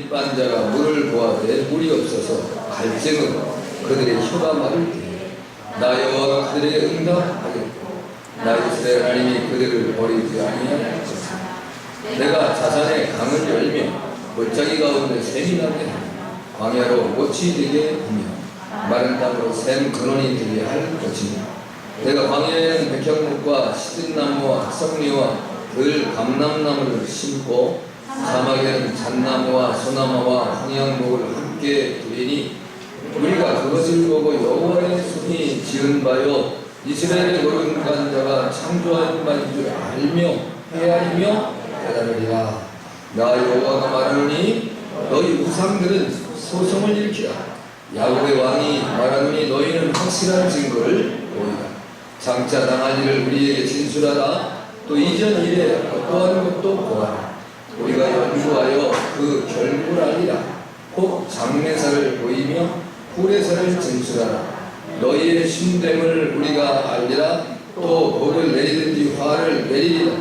핍반 자가 물을 보아되 물이 없어서 갈증은 그들의 혀가 마를 때에 나 여호와가 그들에게 응답하겠고 나 이스라엘 하나님이 그들을 버리지 아니할 것이다. 내가 자산의 강을 열며 골짜기 가운데 샘이 나게 하며 광야로 못이 되게 하며 마른 땅으로 샘 근원이 되게 할 것이며 내가 광야에는 백향목과 시든나무와 석리와 들 감람나무를 심고 사막에는 잣나무와 소나무와 황양목을 함께 두리니 우리가 그것을 보고 여호와의 손이 지은 바요 이스라엘의 거룩한 자가 창조한 바인 줄 알며 헤아리며 깨달으리라. 나 여호와가 말하노니 너희 우상들은 소송을 일으키라. 야곱의 왕이 말하노니 너희는 확실한 증거를 보이라. 장차 당할 일을 우리에게 진술하라. 또 이전 일에 어떠한 것도 보아라. 우리가 연구하여 그 결국을 알리라. 혹 장래사를 보이며 후래사를 진술하라. 너희의 신됨을 우리가 알리라. 또 복을 내리든지 화를 내리리라.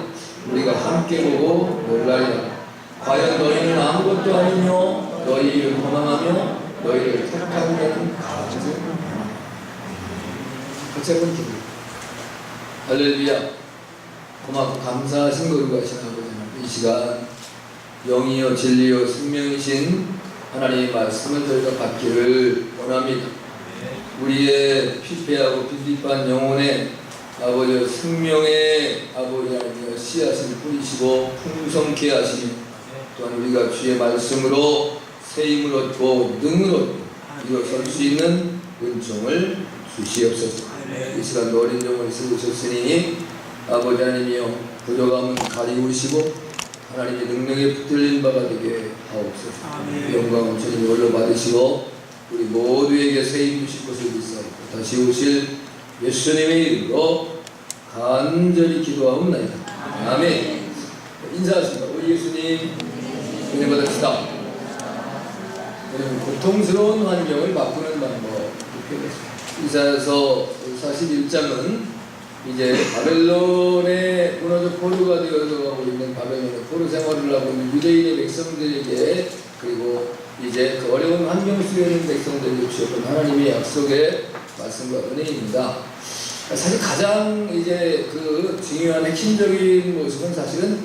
우리가 함께 보고 놀라리라. 과연 너희는 아무것도 아니며 너희를 허망하며 너희를 택한 자는 가증. 같이 한번 기도해. 할렐루야. 고맙고 감사하신 거룩하신 아버지, 이 시간 영이요 진리요 생명이신 하나님의 말씀을 저희가 받기를 원합니다. 우리의 피폐하고 빛빛반 영혼에 아버지 생명의 아버지 하나님 씨앗을 뿌리시고 풍성케 하시며 또한 우리가 주의 말씀으로 새 힘을 얻고 능을 얻고 일어설 수 있는 은총을 주시옵소서. 이 시간 어린 영혼을 세우셨으니 아버지 하나님이여 부족함은 가리우시고 하나님의 능력에 붙들린 바가 되게 하옵소서. 영광은 주님 올려 받으시고 우리 모두에게 세임 주실 것을 믿사옵고 다시 오실 예수님의 이름으로 간절히 기도하옵나이다. 아멘. 인사하십니다. 우리 예수님 은혜 받읍시다. 고통스러운 환경을 바꾸는 방법. 이사야서 41장은 이제 바벨론의 무너져 포로가 되어가고 있는 바벨론의 포로 생활을 하고 있는 유대인의 백성들에게 그리고 이제 그 어려운 환경 속에 있는 백성들에게 주셨던 하나님의 약속의 말씀과 은혜입니다. 사실 가장 이제 그 중요한 핵심적인 모습은 사실은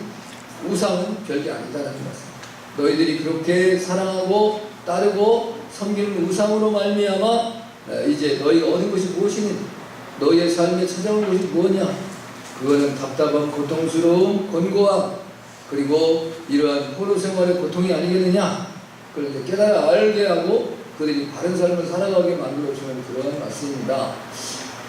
우상은 별게 아니다라는 말씀. 너희들이 그렇게 사랑하고 따르고 섬기는 우상으로 말미암아 이제 너희가 얻은 것이 무엇이니? 너희의 삶에 찾아온 것이 무엇이냐? 그거는 답답한 고통스러운 곤고함 그리고 이러한 포로 생활의 고통이 아니겠느냐? 그런데 깨달아 알게 하고 그들이 바른 삶을 살아가게 만들어주는 그러한 말씀입니다.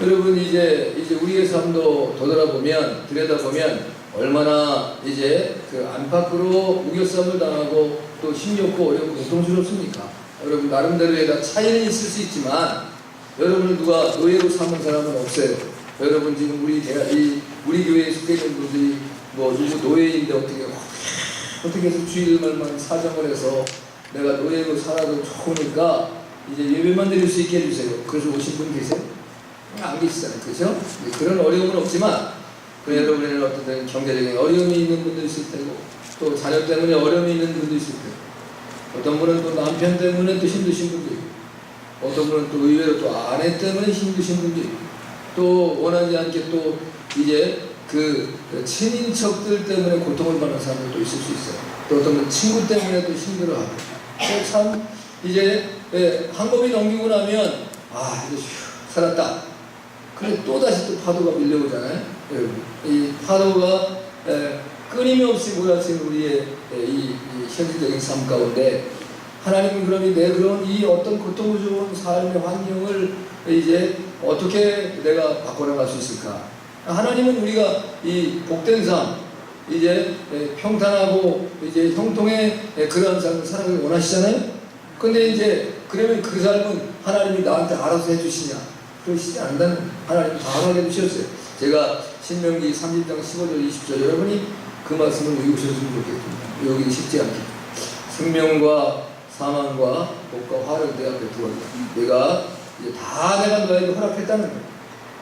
여러분 이제 우리의 삶도 되돌아보면 들여다보면 얼마나 이제 그 안팎으로 우겨싸움을 당하고 또 힘겹고 어렵고 고통스럽습니까? 여러분 나름대로의 다 차이는 있을 수 있지만 여러분을 누가 노예로 삼은 사람은 없어요. 여러분 지금 우리 교회에 속해 있는 분들이 뭐 누구 노예인데 어떻게 해서 주일날만 사정을 해서 내가 노예로 살아도 좋으니까 이제 예배만 드릴 수 있게 해주세요. 그래서 오신 분 계세요? 안 계시잖아요. 그렇죠? 그런 어려움은 없지만 여러분에는 어떤 때는 경제적인 어려움이 있는 분도 있을 테고 또 자녀 때문에 어려움이 있는 분도 있을 테고 어떤 분은 또 남편 때문에 또 힘드신 분도 있고 어떤 분은 또 의외로 또 아내 때문에 힘드신 분도 있고 또 원하지 않게 또 이제 그 친인척들 때문에 고통을 받는 사람들도 있을 수 있어요. 또 어떤 분은 친구 때문에 또 힘들어하고 참 이제 한 번이 넘기고 나면 이제 살았다. 그런데 또 다시 또 파도가 밀려오잖아요. 이 파도가 끊임없이 몰아치는 우리의 이 현실적인 삶 가운데 하나님은 그러니 내 그런 이 어떤 고통스러운 삶의 환경을 이제 어떻게 내가 바꿔나갈 수 있을까? 하나님은 우리가 이 복된 삶, 이제 평탄하고 이제 형통의 그러한 삶을 살아가길 원하시잖아요. 근데 이제 그러면 그 삶은 하나님이 나한테 알아서 해주시냐? 그러시지 않는다는 하나님 다 알아서 해주셨어요. 제가 신명기 30장 15절 20절 여러분이 그 말씀을 읽으셨으면 좋겠습니다. 여기 쉽지 않게 생명과 사망과 복과 화를 내 앞에 두었다. 내가 이제 다 내가 너에게 허락했다는 거예요.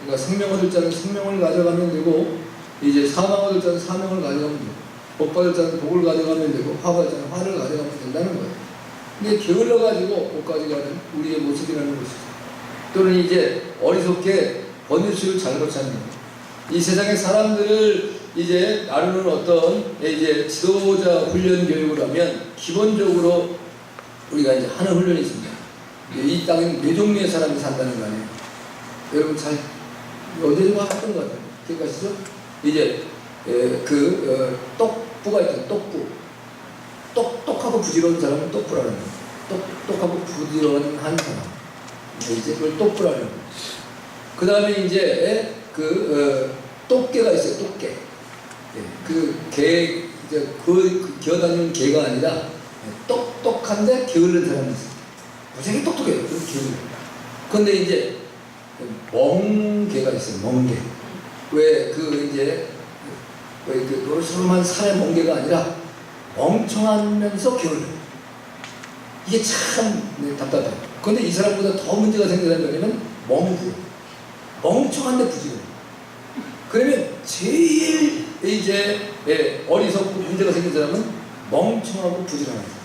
그러니까 생명 얻을 자는 생명을 가져가면 되고 이제 사망 얻을 자는 사명을 가져가면 되고 복 받을 자는 복을 가져가면 되고 화 받을 자는 화를 가져가면 된다는 거예요. 근데 게을러가지고 옷까지 가는 우리의 모습이라는 것이죠. 또는 이제 어리석게 번일수를 잘못 찾는 이 세상의 사람들을 이제 나누는 어떤 이제 지도자 훈련 교육을 하면 기본적으로 우리가 이제 하는 훈련이 있습니다. 이 땅에는 네 종류의 사람이 산다는 거 아니에요. 여러분 잘 어디서 봤던 것 같아요. 기억하시죠? 이제 똑부가 있잖아요. 똑부. 똑똑하고 부지런한 사람은 똑부라는 거예요. 똑똑하고 부지런한 사람. 이제 그걸 똑부라는 거예요. 그 다음에 이제 똑개가 있어요. 똑개. 개, 이제 기어다니는 개가 아니라 똑똑한데 게을른 사람이 있어요. 무지하게 똑똑해요. 그래서 게을러요. 근데 이제 멍개가 있어요. 멍개. 왜 노릇스름한 산의 멍개가 아니라 멍청하면서 게을러요. 이게 참 답답해요. 그런데 이 사람보다 더 문제가 생기는 거냐면 멍구예요. 멍청한데 부지런해요. 그러면 제일 이제 어리석고 문제가 생긴 사람은 멍청하고 부지런한 사람.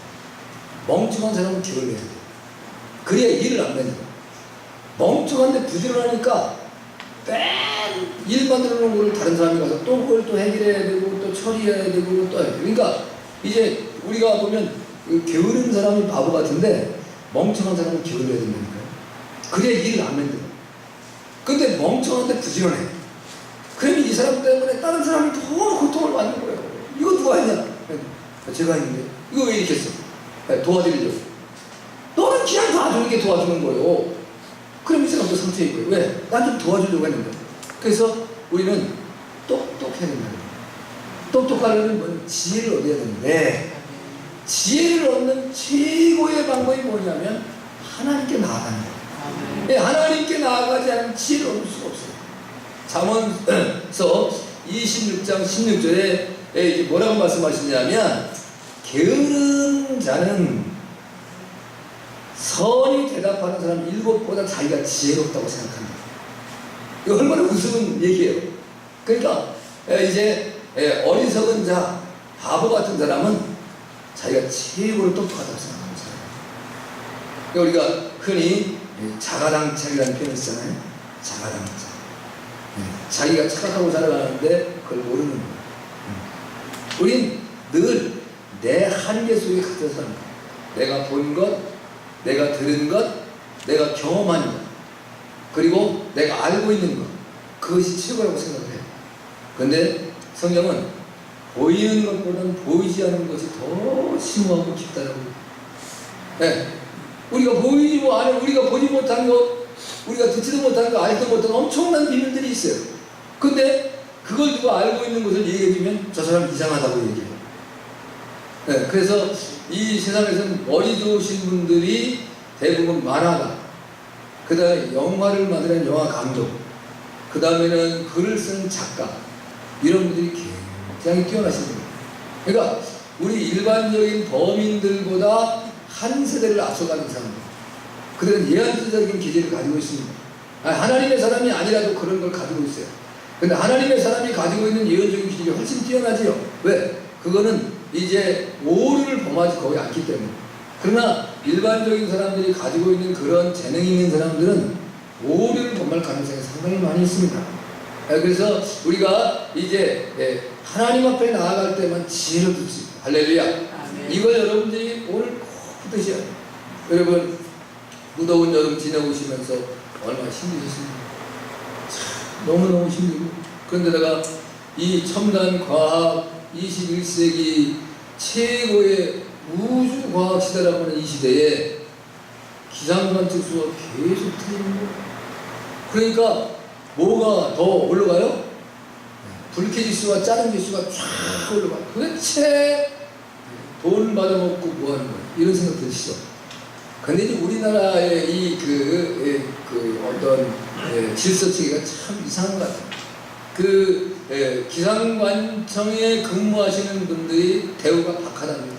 멍청한 사람은 게을러야 돼요. 그래야 일을 안 내요. 멍청한데 부지런하니까 일 만들어 놓은 거를 다른 사람이 가서 또 그걸 또 해결해야 되고 또 처리해야 되고 또 해야 돼요. 그러니까 이제 우리가 보면 게으른 사람이 바보 같은데 멍청한 사람은 게을러야 된다니까요. 그래야 일을 안 만들어요. 근데 멍청한데 부지런해. 그러면 이 사람 때문에 다른 사람이 더 고통을 받는 거예요. 이거 누가 했냐? 제가 했는데 이거 왜 이렇게 했어? 도와드리려고. 너는 그냥 도와주는 게 도와주는 거예요. 그럼 이 사람도 상처 입어요. 왜? 난 좀 도와주려고 했는데. 그래서 우리는 똑똑해야 된다. 똑똑하려면 뭐 지혜를 얻어야 되는데 지혜를 얻는 최고의 방법이 뭐냐면 하나님께 나아가는 거예요. 하나님께 나아가지 않으면 지혜를 얻을 수가 없어요. 잠언서 26장 16절에 뭐라고 말씀하시냐면 게으른 자는 선이 대답하는 사람 7보다 자기가 지혜롭다고 생각합니다. 이거 얼마나 우스운 얘기예요. 그러니까 이제 어리석은 자, 바보 같은 사람은 자기가 최고로 똑똑하다고 생각하는 사람. 그러니까 우리가 흔히 자가당착이라는 표현을 쓰잖아요. 자가당착. 자기가 착각하고 살아가는데 그걸 모르는 거예요. 우린 늘 내 한계 속에 갇혀 삽니다. 내가 본 것, 내가 들은 것, 내가 경험한 것, 그리고 내가 알고 있는 것, 그것이 최고라고 생각을 해요. 그런데 성경은 보이는 것보다는 보이지 않는 것이 더 심오하고 깊다라고 해요. 우리가 보이지 우리가 보지 못한 것, 우리가 듣지도 못한 거, 알지도 못한 엄청난 비밀들이 있어요. 근데 그걸 누가 알고 있는 것을 얘기해주면 저 사람 이상하다고 얘기해요. 그래서 이 세상에서는 머리 좋으신 분들이 대부분 만화가, 그 다음에 영화를 만드는 영화 감독, 그 다음에는 글을 쓰는 작가, 이런 분들이 굉장히 뛰어나신 분들. 그러니까 우리 일반적인 범인들보다 한 세대를 앞서가는 사람들, 그들은 예언자적인 기질을 가지고 있습니다. 하나님의 사람이 아니라도 그런 걸 가지고 있어요. 근데 하나님의 사람이 가지고 있는 예언적인 기질이 훨씬 뛰어나지요. 왜? 그거는 이제 오류를 범하지 거의 않기 때문에. 그러나 일반적인 사람들이 가지고 있는 그런 재능이 있는 사람들은 오류를 범할 가능성이 상당히 많이 있습니다. 그래서 우리가 이제 하나님 앞에 나아갈 때만 지혜를 듣지. 할렐루야. 아멘. 이걸 여러분들이 오늘 꼭 붙드셔야 돼요. 여러분 무더운 여름 지내오시면서 얼마나 힘드셨습니까? 너무너무 힘들고, 그런데다가 이 첨단 과학 21세기 최고의 우주과학 시대라고 하는 이 시대에 기상관측수가 계속 틀리는 거예요. 그러니까 뭐가 더 올라가요? 불쾌지수와 짜증지수가 쫙 올라가요. 도대체 돈 받아먹고 뭐하는 거예요? 이런 생각 드시죠? 근데 이제 우리나라의 이 어떤 질서체계가 참 이상한 것 같아요. 기상관청에 근무하시는 분들이 대우가 박하답니다.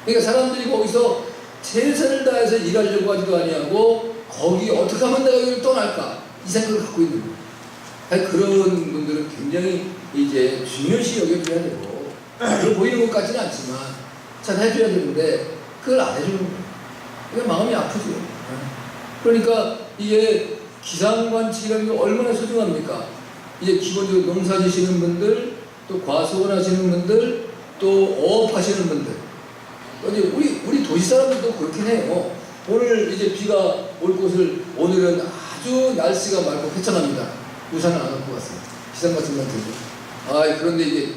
그러니까 사람들이 거기서 최선을 다해서 일하려고 하지도 아니하고 거기 어떻게 하면 내가 여기를 떠날까 이 생각을 갖고 있는 거예요. 그런 분들은 굉장히 이제 중요시 여겨줘야 되고, 그걸 보이는 것 같지는 않지만 잘 해줘야 되는데, 그걸 안 해주는 거예요. 이게 마음이 아프죠. 그러니까 이게 기상관측이라는 게 얼마나 소중합니까? 이제 기본적으로 농사 지시는 분들, 또 과수원 하시는 분들, 또 어업하시는 분들. 이제 우리 도시 사람들도 그렇긴 해요. 오늘 이제 비가 올 곳을 오늘은 아주 날씨가 맑고 회창합니다. 우산을 안 갖고 왔어요. 기상관측만 들고. 그런데 이게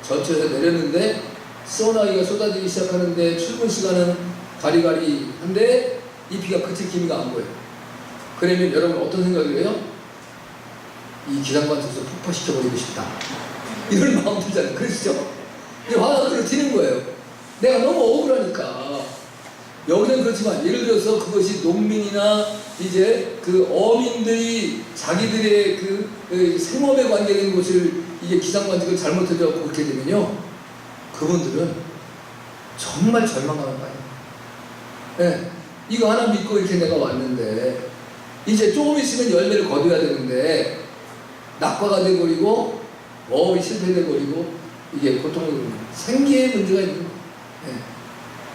전철에서 내렸는데 소나기가 쏟아지기 시작하는데 출근 시간은 가리가리한데 이 비가 그칠 기미가 안 보여요. 그러면 여러분 어떤 생각을 해요? 이 기상관측소 폭파시켜버리고 싶다. 이런 마음 들잖아요. 그러시죠? 이제 화가 튀는 거예요. 내가 너무 억울하니까. 여기는 그렇지만 예를 들어서 그것이 농민이나 이제 그 어민들이 자기들의 그 생업에 관계된 곳을 이게 기상관측을 잘못해서 그렇게 되면요. 그분들은 정말 절망감을 봐요. 네. 이거 하나 믿고 이렇게 내가 왔는데 이제 조금 있으면 열매를 거둬야 되는데 낙과가 돼버리고 어업이 실패돼버리고 이게 고통을 생계에 문제가 있는 거예요. 네.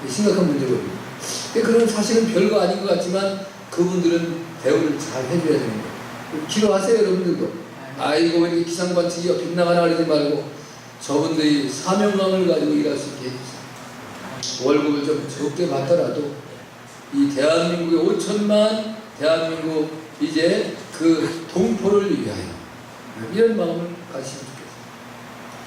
심각한 문제거든요. 그런 사실은 별거 아닌 것 같지만 그분들은 대우를 잘 해줘야 되는 거예요. 기도하세요 여러분들도. 아이고 왜 이렇게 기상관측이 빗나가나 그러지 말고 저분들이 사명감을 가지고 일할 수 있게 해주세요. 월급을 좀 적게 받더라도 이 대한민국의 5천만 대한민국 이제 그 동포를 위하여 이런 마음을 가지시면 좋겠습니다.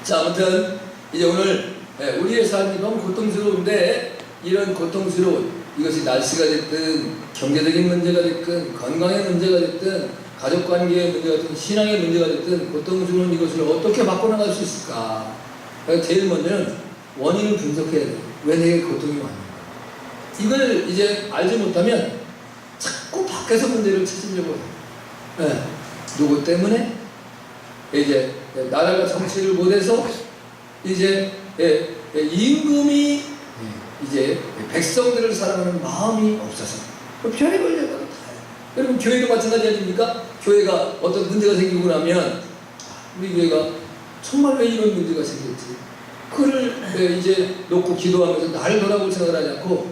자, 아무튼 이제 오늘 우리의 삶이 너무 고통스러운데 이런 고통스러운 이것이 날씨가 됐든 경제적인 문제가 됐든 건강의 문제가 됐든 가족관계의 문제가 됐든 신앙의 문제가 됐든 고통스러운 이것을 어떻게 바꿔나갈 수 있을까? 제일 먼저는 원인을 분석해야 돼요. 왜 내게 고통이 왔는가? 이걸 이제 알지 못하면 자꾸 밖에서 문제를 찾으려고 해요. 네. 누구 때문에? 이제 나라가 정치를 못해서 이제 임금이 이제 백성들을 사랑하는 마음이 없어서 별의별 얘기가 다요. 여러분 교회도 마찬가지 아닙니까? 교회가 어떤 문제가 생기고 나면 우리 교회가 정말 왜 이런 문제가 생겼지? 그를 이제 놓고 기도하면서 나를 돌아볼 생각을 하지 않고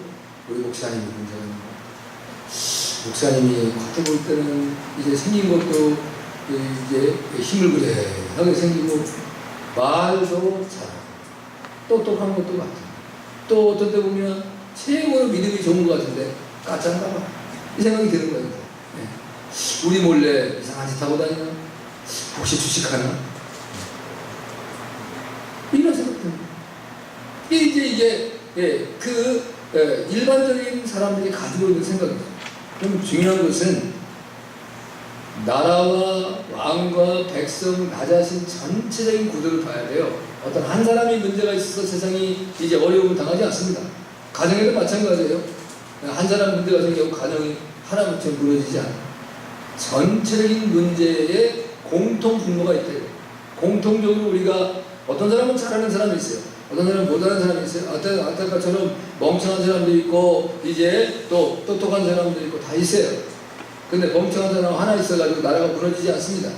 우리 목사님이 문제가 있는 거예요. 목사님이 겉에 볼 때는 이제 생긴 것도 이제 힘을 그래하게 생기고 말도 잘하고 똑똑한 것도 같아요. 또 어떤 때 보면 최고로 믿음이 좋은 것 같은데 까짠가 봐. 이 생각이 드는 거예요. 네. 우리 몰래 이상한 짓 하고 다니나? 혹시 주식하나? 이런 생각 듭니다. 이게 일반적인 사람들이 가지고 있는 생각입니다. 그럼 중요한 것은 나라와 왕과 백성, 나 자신 전체적인 구도를 봐야 돼요. 어떤 한 사람이 문제가 있어서 세상이 이제 어려움을 당하지 않습니다. 가정에도 마찬가지예요. 한 사람 문제가 생기고 가정이 하나부터 무너지지 않아요. 전체적인 문제에 공통 분모가 있대요. 공통적으로 우리가 어떤 사람은 잘하는 사람이 있어요. 어떤 사람은 못하는 사람이 있어요. 아까처럼 멍청한 사람도 있고 이제 또 똑똑한 사람도 있고 다 있어요. 근데 멍청한 사람 하나 있어가지고 나라가 무너지지 않습니다.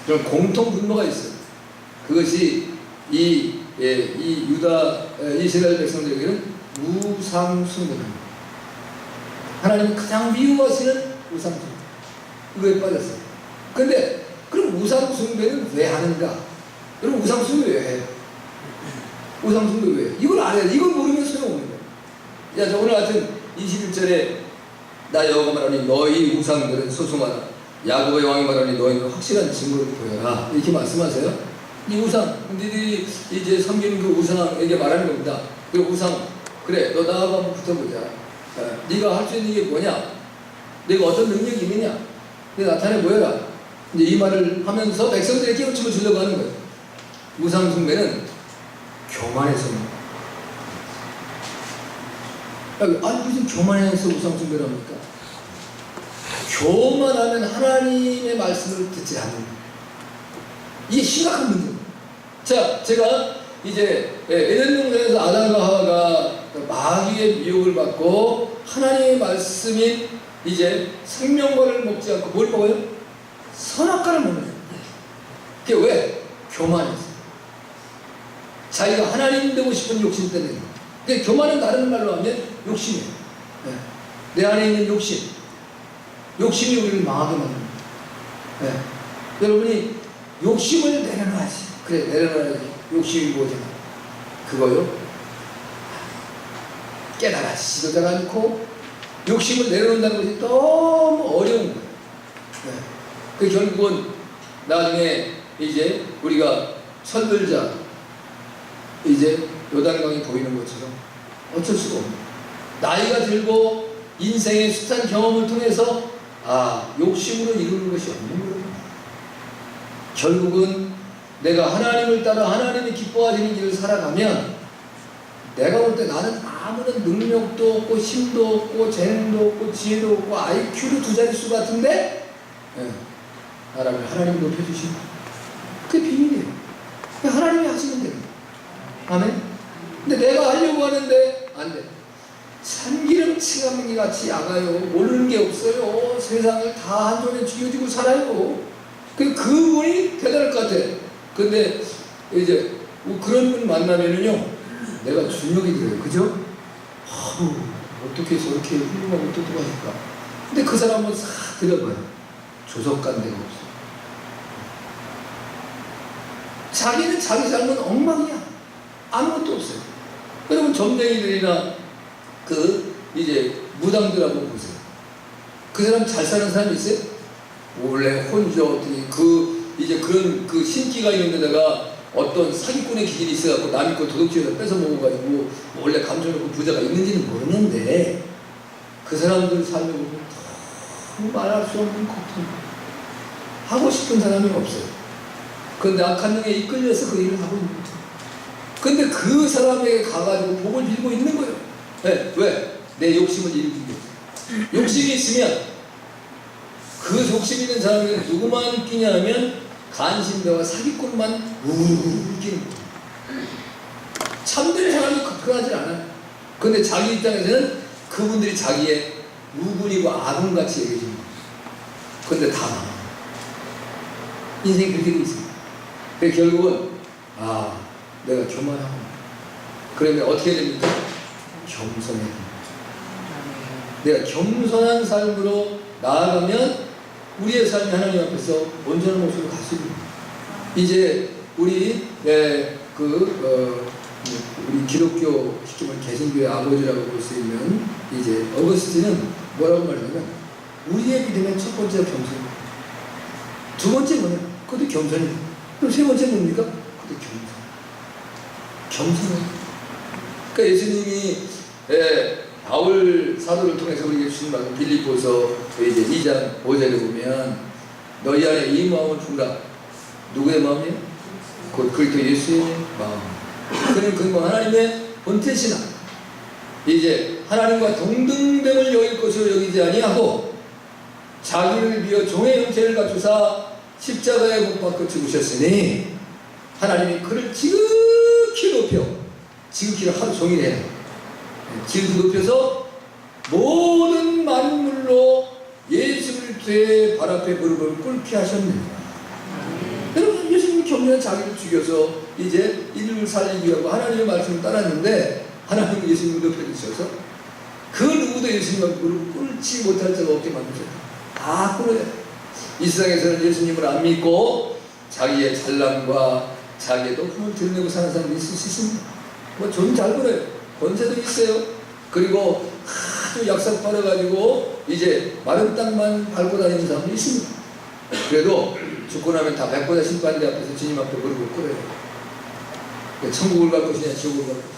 그럼 공통 분모가 있어요. 그것이 이 이스라엘 백성들에게는 우상숭배입니다. 하나님이 가장 미워하시는 우상숭배. 그거에 빠졌어요. 근데 그럼 우상숭배는 왜 하는가? 여러분 우상숭배 왜 해요? 우상숭배 왜 해요? 이걸 안 해요. 이걸 모르면 소용없는 거예요. 자, 오늘 같은 21절에 나 여호와 말하니 너희 우상들은 소송하라. 야곱의 왕이 말하니 너희는 확실한 증거를 보여라. 이렇게 말씀하세요. 이 우상, 니들이 이제 섬기는 그 우상에게 말하는 겁니다. 그 우상, 그래, 너 나하고 한번 붙어보자. 네가 할 수 있는 게 뭐냐? 내가 어떤 능력이 있느냐? 내가 나타내 보여라. 이제 이 말을 하면서 백성들에게 깨우침을 주려고 하는 거예요. 우상 숭배는 교만해서. 아니 무슨 교만해서 우상 숭배를 합니까? 교만하면 하나님의 말씀을 듣지 않는 거예요. 이게 심각한 문제입니다. 자, 제가 이제 에덴 동산에서 아담과 하와가 마귀의 미혹을 받고 하나님의 말씀인 이제 생명과를 먹지 않고 뭘 먹어요? 선악과를 먹는 거예요. 그게 왜? 교만해서. 자기가 하나님 되고 싶은 욕심 때문에 근데 교만은 다른 말로 하면 욕심이에요. 네. 내 안에 있는 욕심. 욕심이 우리를 망하게 만듭니다. 네. 여러분이 욕심을 내려놔야지. 그래, 내려놔야지. 욕심이 뭐냐? 그거요. 깨달아지지도 않고 욕심을 내려놓는다는 것이 너무 어려운 거예요. 네. 그 결국은 나중에 이제 우리가 선들자 이제 요단강이 보이는 것처럼 어쩔 수가 없는 나이가 들고 인생의 숱한 경험을 통해서 욕심으로 이루는 것이 없는 거예요. 결국은 내가 하나님을 따라 하나님이 기뻐하시는 길을 살아가면 내가 볼 때 나는 아무런 능력도 없고 힘도 없고 재능도 없고 지혜도 없고 IQ도 2자릿수 같은데 하나님이 높여주시는 그게 비밀이에요. 하나님이 하시면 됩니다. 아멘. 근데 내가 하려고 하는데 안 돼. 참기름 치감기 같이 약아요. 모르는 게 없어요. 세상을 다 한 손에 쥐어지고 살아요. 그분이 대단할 것 같아. 근데 이제 그런 분 만나면은요, 내가 주눅이 들어요. 그죠? 어떻게 저렇게 훌륭하고 똑똑하실까? 근데 그 사람 한번 싹 들여봐요. 조석간 데가 없어요. 자기는 자기 삶은 엉망이야. 아무것도 없어요. 여러분 점쟁이들이나 이제 무당들하고 보세요. 그 사람 잘 사는 사람이 있어요? 원래 혼자 이제 그런 신기가 있는 데다가 어떤 사기꾼의 기질이 있어갖고 남의 거 도둑질해서 뺏어 먹어가지고 원래 감춰놓고 부자가 있는지는 모르는데 그 사람들 삶을 보면 너무 말할 수 없는 고통. 하고 싶은 사람이 없어요. 그런데 악한 영에 이끌려서 그 일을 하고 있는 거죠. 근데 그 사람에게 가가지고 복을 빌고 있는 거예요. 네. 왜? 내 욕심을 일으키기 위해서. 욕심이 있으면 그 욕심 있는 사람에게 누구만 끼냐면 간신배와 사기꾼만 우르르 끼는 거예요. 참된 사람이 그러하지 않아요. 근데 자기 입장에서는 그분들이 자기의 우군이고 아군같이 얘기해 주는 거예요. 근데 다 망해요. 인생이 그렇게 돼 있어요. 그래서 결국은 내가 교만하고 그러면 어떻게 됩니까? 겸손해야 됩니다. 내가 겸손한 삶으로 나아가면 우리의 삶이 하나님 앞에서 온전한 모습으로 갈 수 있는 거예요. 이제 우리 기독교 시키면 개신교의 아버지라고 볼 수 있는 이제 어거스틴은 뭐라고 말하냐면 우리의 믿음의 첫 번째가 겸손이에요. 두 번째 뭐냐? 그것도 겸손이에요. 그럼 세 번째 뭡니까? 그것도 겸손해요. 그러니까 예수님이 바울 사도를 통해서 우리에게 주신 말씀 빌립보서 이제 2장 5절에 보면 너희 안에 이 마음을 주라. 누구의 마음이에요? 곧 그리스도 예수의 마음. 그는 그 하나님의 본태시나 이제 하나님과 동등됨을 여길 것으로 여기지 아니하고 자기를 비어 종의 형체를 갖추사 십자가에 못 박혀 죽으셨으니 하나님이 그를 지극히 높여 지극히를 하루 종일 해요. 지극히 높여서 모든 만물로 예수 그리스도의 발 앞에 무릎을 꿇게 하셨느니라. 여러분 예수님이 겸손한 자기를 죽여서 이제 인류를 살리기 위하고 하나님의 말씀을 따랐는데 하나님은 예수님을 높여주셔서 그 누구도 예수님과 무릎을 꿇지 못할 자가 없게 만드셨다. 다 꿇어야 돼. 이 세상에서는 예수님을 안 믿고 자기의 잘남과 자기의 높음을 드러내고 사는 사람이 있을 수 있습니다. 돈 잘 벌어요. 권세도 있어요. 그리고 아주 약삭 빨아가지고 이제 마른 땅만 밟고 다니는 사람도 있습니다. 그래도 죽고 나면 다 백보자 심판대 앞에서 주님 앞에 무릎을 꿇어요. 천국을 갈 것이냐 지옥을 갈 것이냐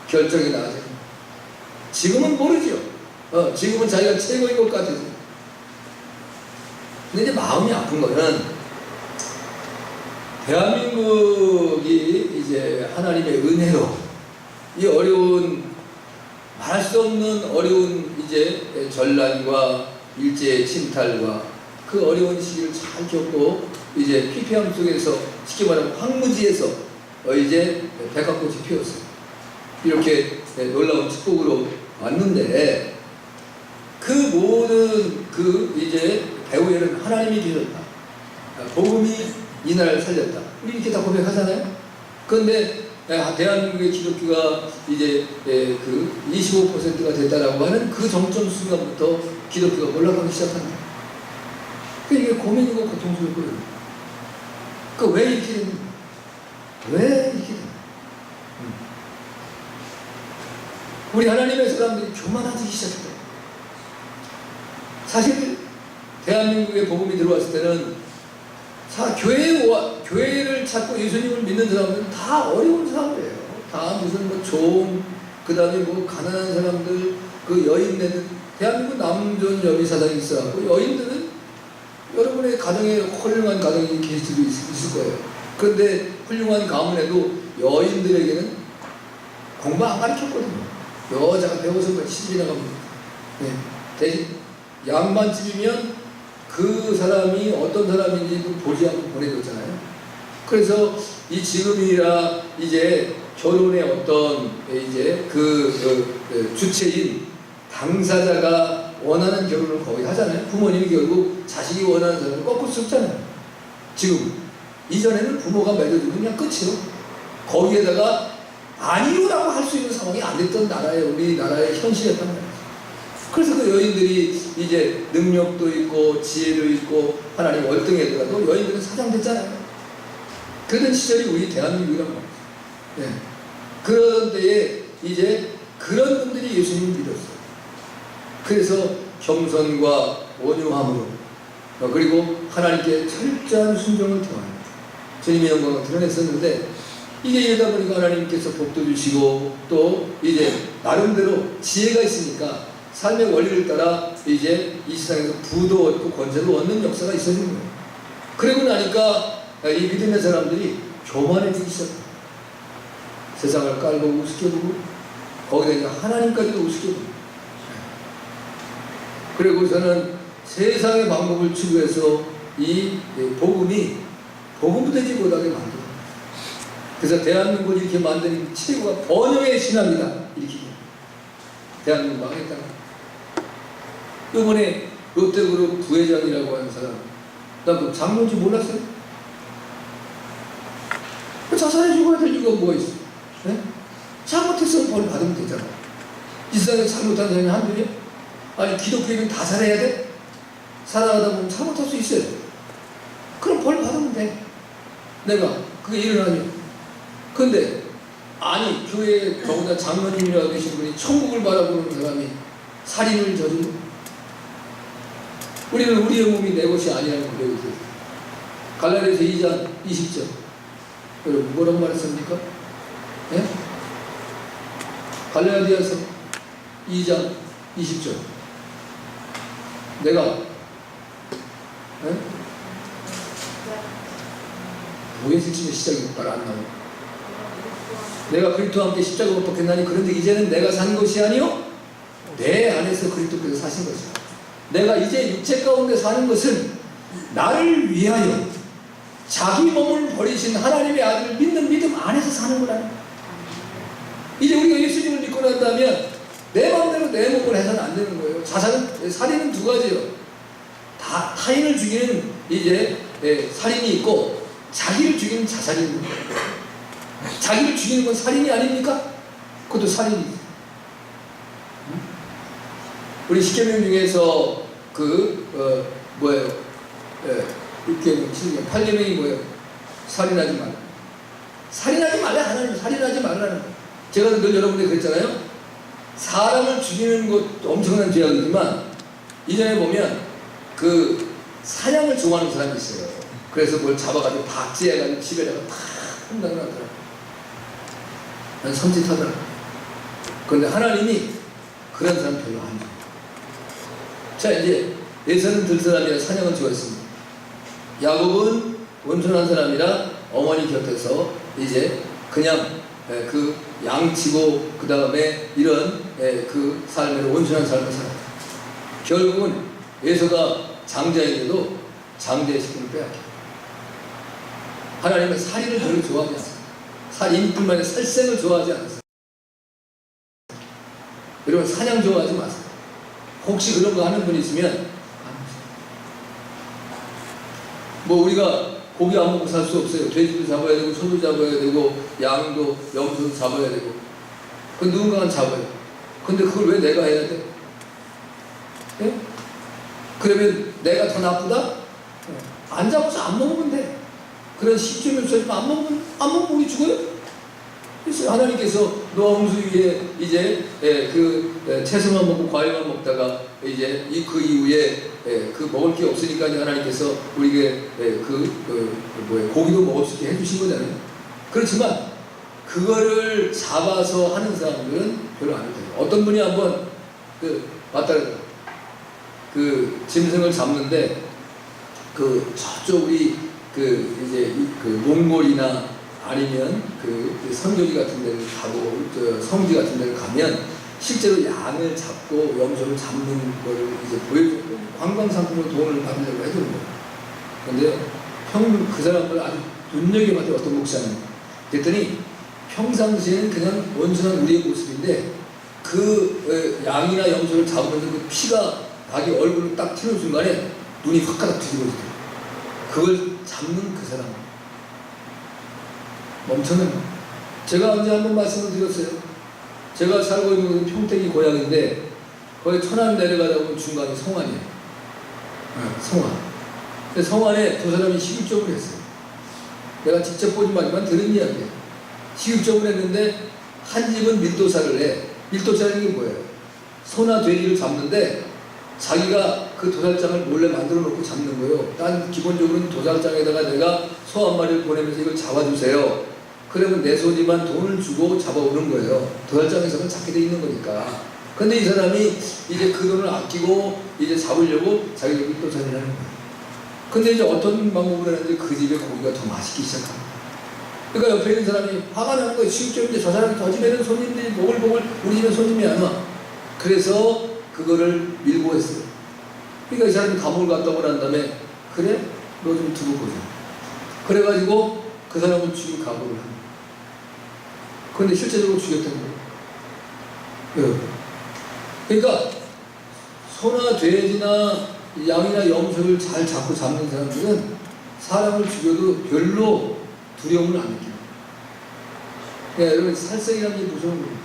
결정이 나아져. 지금은 모르죠. 지금은 자기가 최고인 것 같아서. 근데 이제 마음이 아픈 거는 대한민국이 이제 하나님의 은혜로 이 어려운 말할 수 없는 어려운 이제 전란과 일제 침탈과 그 어려운 시기를 잘 겪고 이제 피폐함 속에서 쉽게 말하면 황무지에서 이제 백합꽃이 피었어요. 이렇게 놀라운 축복으로 왔는데 그 모든 이제 배후에는 하나님이 계셨다. 복음이 이 나라를 살렸다. 우리 이렇게 다 고백하잖아요. 그런데 대한민국의 기독교가 이제 그 25%가 됐다라고 하는 그 정점 순간부터 기독교가 올라가기 시작합니다. 이게 고민이고 고통스러울 거예요. 왜 이렇게 됐는가? 왜 이렇게 됐는가? 우리 하나님의 사람들이 교만해지기 시작했다. 사실 대한민국에 복음이 들어왔을 때는 교회를 찾고 예수님을 믿는 사람들은 다 어려운 사람들이에요. 다 무슨 뭐 좋은, 그 다음에 뭐 가난한 사람들, 그 여인네들, 대한민국 남존 여비 사상이 있어갖고 여인들은 여러분의 가정에 훌륭한 가정이 계실 수도 있을 거예요. 그런데 훌륭한 가문에도 여인들에게는 공부 안 가르쳤거든요. 여자가 배워서 시집이나 가면 대신 양반집이면 그 사람이 어떤 사람인지도 보지 않고 보내줬잖아요. 그래서 이 지금이라 이제 결혼의 어떤 이제 주체인 당사자가 원하는 결혼을 거의 하잖아요. 부모님이 결국 자식이 원하는 사람을 꺾을 수 없잖아요. 지금 이전에는 부모가 맺어주면 그냥 끝이요. 거기에다가 아니요라고 할 수 있는 상황이 안 됐던 우리나라의 현실이었단 말이에요. 그래서 그 여인들이 이제 능력도 있고 지혜도 있고 하나님 월등했더라도 여인들은 사장됐잖아요. 그런 시절이 우리 대한민국이란 말이에요. 네. 그런 때에 이제 그런 분들이 예수님을 믿었어요. 그래서 겸손과 온유함으로 그리고 하나님께 철저한 순종을 통하여 주님의 영광을 드러냈었는데, 이게 이러다 보니까 하나님께서 복도 주시고 또 이제 나름대로 지혜가 있으니까 삶의 원리를 따라 이제 이 세상에서 부도 얻고 권세도 얻는 역사가 있어지는 거예요. 그러고 나니까 이 믿음의 사람들이 교만해지기 시작해요. 세상을 깔고 우습게 보고 거기다 이제 하나님까지도 우습게 보고, 그리고서는 세상의 방법을 추구해서 이 복음이 복음되지 못하게 만들어요. 그래서 대한민국을 이렇게 만드는 최고가 번영의 신앙이다, 이렇게. 대한민국 망했다. 이번에 롯데그룹 부회장이라고 하는 사람, 나 그 장로인지 몰랐어요? 자살해 죽어야 될 이유가 뭐가 있어? 네? 잘못했으면 벌 받으면 되잖아. 이 세상에 잘못한 사람이 한둘이야? 아니, 기독교인은 다 살아야 돼? 살아가다 보면 잘못할 수 있어요. 그럼 벌 받으면 돼. 내가 그게 일어나면. 근데 아니, 교회에 더구나 장로님이라고 계신 분이 천국을 바라보는 사람이 살인을 저지르고, 우리는 우리의 몸이 내 것이 아니라고 배우고 있어요. 갈라디아서 2장 20절. 여러분 뭐라고 말했습니까? 예? 갈라디아서 2장 20절. 내가 무예수침의 시작이 말 안 나오고, 내가 그리스도와 함께 십자가 못 박혔나니 그런데 이제는 내가 산 것이 아니요 내 안에서 그리스도께서 사신 것이다. 내가 이제 육체 가운데 사는 것은 나를 위하여 자기 몸을 버리신 하나님의 아들을 믿는 믿음 안에서 사는 거라. 이제 우리가 예수님을 믿고 난다면 내 마음대로 내 몸을 해서는 안 되는 거예요. 살인은 두 가지예요. 타인을 죽이는 이제 살인이 있고 자기를 죽이는 자살이 있는 거예요. 자기를 죽이는 건 살인이 아닙니까? 그것도 살인이죠. 우리 10계명 중에서 뭐예요? 6계명, 7계명, 8계명이 뭐예요? 살인하지 말라. 살인하지 말라. 하나님 살인하지 말라는 거예요. 제가 늘 여러분들 그랬잖아요. 사람을 죽이는 것도 엄청난 죄악이지만 이전에 보면 그 사냥을 좋아하는 사람이 있어요. 그래서 뭘 잡아가지고 박제해가지고 집에다가 팍 혼나게 하더라고요. 난 섬찟하더라고요. 그런데 하나님이 그런 사람 별로 안 좋아해요. 자, 이제 에서는 들사람이라 사냥을 좋아했습니다. 야곱은 온순한 사람이라 어머니 곁에서 이제 그냥 그 양치고 그 다음에 이런 그 삶으로 온순한 삶을 살았다. 결국은 에서가 장자인데도 장자의 식구를 빼앗겨. 하나님은 살인을 별로 좋아하지 않습니다. 살인뿐만 아니라 살생을 좋아하지 않습니다. 여러분 사냥 좋아하지 마세요. 혹시 그런 거 하는 분이 있으면 뭐 우리가 고기 안 먹고 살 수 없어요. 돼지도 잡아야 되고 소도 잡아야 되고 양도 염소도 잡아야 되고 그 누군가는 잡아요. 근데 그걸 왜 내가 해야 돼? 예? 그러면 내가 더 나쁘다? 안 잡아서 안 먹으면 돼. 그런 시점이 없어지면 안 먹으면 우리 죽어요? 그래서 하나님께서 노아 홍수 위에 이제 채소만 먹고 과일만 먹다가 이제 그 이후에 그 먹을 게 없으니까 하나님께서 우리에게 고기도 먹을 수 있게 해주신 거잖아요. 그렇지만 그거를 잡아서 하는 사람들은 별로 안 해요. 어떤 분이 한번 왔다 그 짐승을 잡는데 저쪽 우리 이제 몽골이나 아니면 선교지 같은 데를 가고 성지 같은 데를 가면 실제로 양을 잡고 염소를 잡는 거를 이제 보여주고 관광 상품으로 돈을 받으려고 해주는 거예요. 근데 그 사람들 아주 눈여겨봤더니 어떤 목사님 그랬더니 평상시에는 그냥 온순한 우리의 모습인데 그 양이나 염소를 잡으면서 그 피가 자기 얼굴을 딱 튀는 순간에 눈이 확 가닥 뒤집어지더라고요. 그걸 잡는 그 사람 멈춰는 제가 언제 한번 말씀을 드렸어요. 제가 살고 있는 곳은 평택이 고향인데 거기 천안 내려가다 보면 중간에 성안이에요. 성안. 근데 성안에 두 사람이 식육점을 했어요. 내가 직접 보지 말지만 들은 이야기예요. 식육점을 했는데 한 집은 밀도살을 해. 밀도살이 게 뭐예요? 소나 돼지를 잡는데 자기가 그 도살장을 몰래 만들어 놓고 잡는 거예요. 난 기본적으로는 도살장에다가 내가 소 한 마리를 보내면서 이걸 잡아주세요. 그러면 내 손이만 돈을 주고 잡아오는 거예요. 도살장에서는 잡게 돼 있는 거니까. 근데 이 사람이 이제 그 돈을 아끼고 이제 잡으려고 자기가 밀도살을 하는 거예요. 근데 이제 어떤 방법을 하는데 그 집에 고기가 더 맛있기 시작합니다. 그러니까 옆에 있는 사람이 화가 나는 거예요. 식육점인데 저 사람이 더 집에는 손님들이 보글보글 우리 집에 손님이 안 와. 그래서 그거를 밀고 했어요. 그러니까 이 사람이 감옥을 갔다 오고 난 다음에 그래? 너 좀 두고 보자. 그래가지고 그 사람을 죽일 각오를 합니다. 그런데 실제적으로 죽였다는 거예요. 그러니까 소나 돼지나 양이나 염소를 잘 잡고 잡는 사람들은 사람을 죽여도 별로 두려움을 안 느낍니다. 여러분 살생이라는 게 무서운 거예요.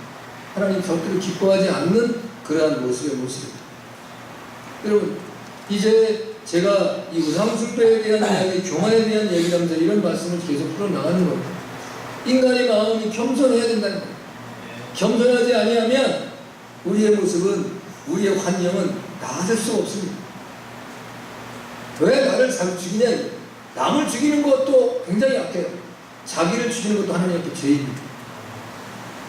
하나님 절대로 기뻐하지 않는 그러한 모습의 모습입니다. 여러분 이제 제가 이 우상숭배에 대한 이야기, 교만에 대한 얘기라면서 이런 말씀을 계속 풀어나가는 겁니다. 인간의 마음이 겸손해야 된다는 거예요. 겸손하지 아니하면 우리의 모습은, 우리의 환경은 나아질 수가 없습니다. 왜 나를 죽이냐? 남을 죽이는 것도 굉장히 약해요. 자기를 죽이는 것도 하나님 앞에 죄입니다.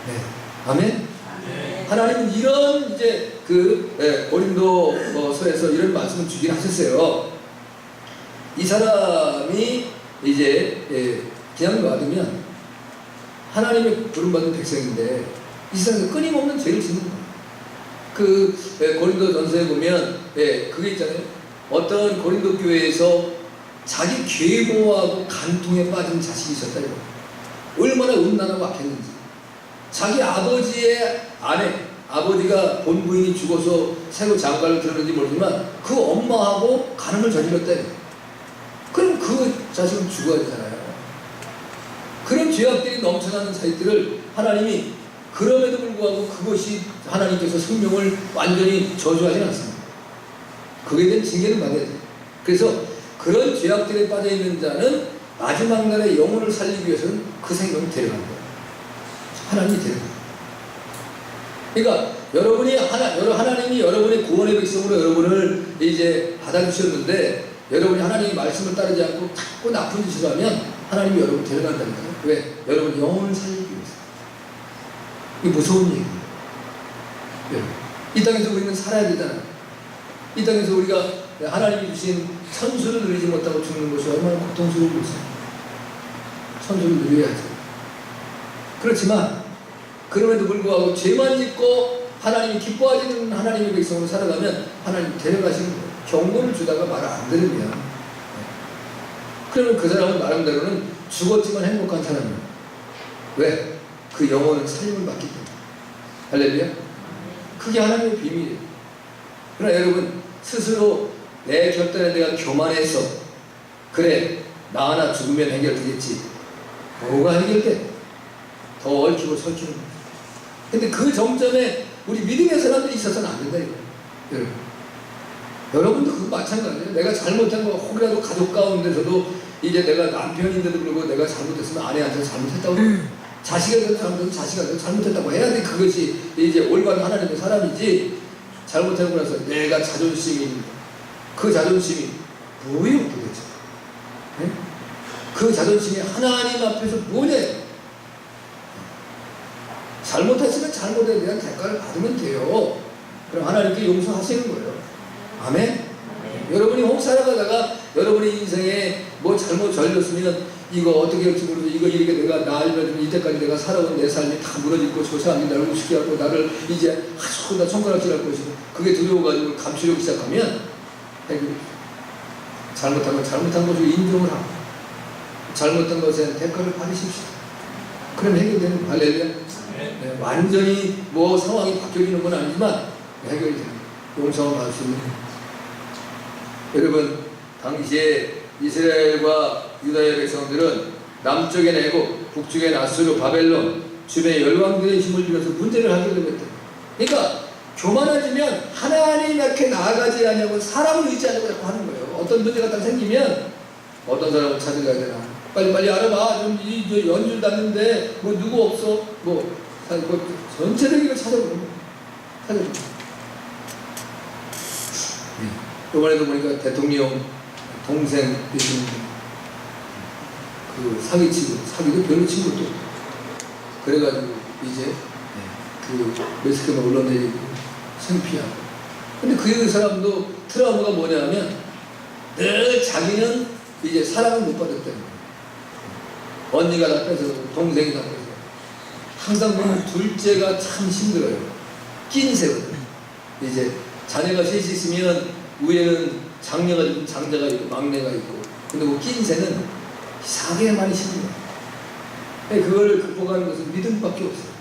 네. 아멘? 하나님은 이런 이제 고린도서에서 이런 말씀을 주긴 하셨어요. 이 사람이 이제 그냥 놔두면 하나님의 부름받은 백성인데 이 세상에서 끊임없는 죄를 짓는 거예요. 고린도전서에 보면 그게 있잖아요. 어떤 고린도 교회에서 자기 계보하고 간통에 빠진 자식이 있었다 이거. 얼마나 음란하고 악했는지. 자기 아버지의 아내, 아버지가 본부인이 죽어서 새로 장가를 들었는지 모르지만 그 엄마하고 간음을 저질렀다. 그럼 그 자식은 죽어야 되잖아요. 그런 죄악들이 넘쳐나는 사이들을 하나님이 그럼에도 불구하고 그것이 하나님께서 생명을 완전히 저주하지 않습니다. 그에 대한 징계는 받아야 돼요. 그래서 그런 죄악들에 빠져있는 자는 마지막 날에 영혼을 살리기 위해서는 그 생명을 데려간 거예요. 하나님이 데려가요. 그러니까 하나님이 여러분의 구원의 백성으로 여러분을 이제 받아주셨는데 여러분이 하나님의 말씀을 따르지 않고 자꾸 나쁜 짓을 하면 하나님이 여러분을 데려간다니까요. 왜? 여러분 영혼을 살리기 위해서. 이게 무서운 얘기예요. 이 땅에서 우리는 살아야 되잖아요. 이 땅에서 우리가 하나님이 주신 천수를 누리지 못하고 죽는 것이 얼마나 고통스러운 것이에요. 천수를 누려야죠. 그렇지만 그럼에도 불구하고 죄만 짓고 하나님이 기뻐하시는 하나님의 백성으로 살아가면 하나님이 데려가시는 거예요. 경고를 주다가 말을 안 들으면. 그러면 그 사람은 나름대로는 죽었지만 행복한 사람이에요. 왜? 그 영혼은 살림을 받기 때문에. 할렐루야? 그게 하나님의 비밀이에요. 그러나 여러분 스스로 내 결단에 내가 교만해서 그래 나 하나 죽으면 해결되겠지. 뭐가 해결돼? 더 얽히고 설키는 거야. 근데 그 정점에 우리 믿음의 사람들이 있어서는 안 된다 이거예요. 여러분. 여러분도 그거 마찬가지예요. 내가 잘못한 거 혹이라도 가족 가운데서도 이제 내가 남편인데도 불구하고 내가 잘못했으면 아내한테 잘못했다고 자식한테도 잘못했으면 자식한테도 잘못했다고 해야 돼. 그것이 이제 올바른 하나님의 사람이지. 잘못하고 나서 내가 자존심이 그 자존심이 뭐예요 도대체? 네? 그 자존심이 하나님 앞에서 뭐냐? 잘못했으면 잘못에 대한 대가를 받으면 돼요. 그럼 하나님께 용서하시는 거예요. 아멘? 여러분이 혹 살아가다가 여러분의 인생에 뭐 잘못 절렸으면 이거 어떻게 할지 모르고 이거 이렇게 내가 나 알면 이때까지 내가 살아온 내 삶이 다 무너지고 저 사람이 나를 우습게 하고 나를 이제 아주 나 손가락질 할 것이고 그게 두려워가지고 감추려고 시작하면 잘못한 건 잘못한 것으로 인정을 하고 잘못한 것에 대가를 받으십시오. 그럼 해결되는 할렐루야. 네, 완전히 뭐 상황이 바뀌어지는 건 아니지만 해결이 됩니다. 용서를 받을 수 있는. 여러분 당시에 이스라엘과 유다의 백성들은 남쪽에 내고 북쪽에 나스로 바벨론 주변의 열왕들의 힘을 빌어서 문제를 하려고 했다. 그러니까 교만해지면 하나님 앞에 나아가지 않냐고 사람을 의지하려고 하는 거예요. 어떤 문제가 딱 생기면 어떤 사람을 찾아가야 되나 빨리 알아봐. 좀 연줄 닿는데 뭐 누구 없어 뭐 전체적인 걸 찾아보는 거예요. 찾아보는 거예요. 이번에도 보니까 대통령 동생 되신 그 사기치고 사기도 별로 친 것도 그래가지고 이제 그 매스컴에 올라내리고 생피하고. 근데 그 사람도 트라우마가 뭐냐면 늘 자기는 이제 사랑을 못 받았다는 거예요. 언니가 다 뺏어서 동생이 다 뺏어서 항상 보면 둘째가 참 힘들어요. 낀새거든요. 이제 자녀가 셋이 있으면 위에는 장녀가 있고 장자가 있고 막내가 있고 근데 그 낀새는 이상하게 많이 힘들어요. 그걸 극복하는 것은 믿음밖에 없어요.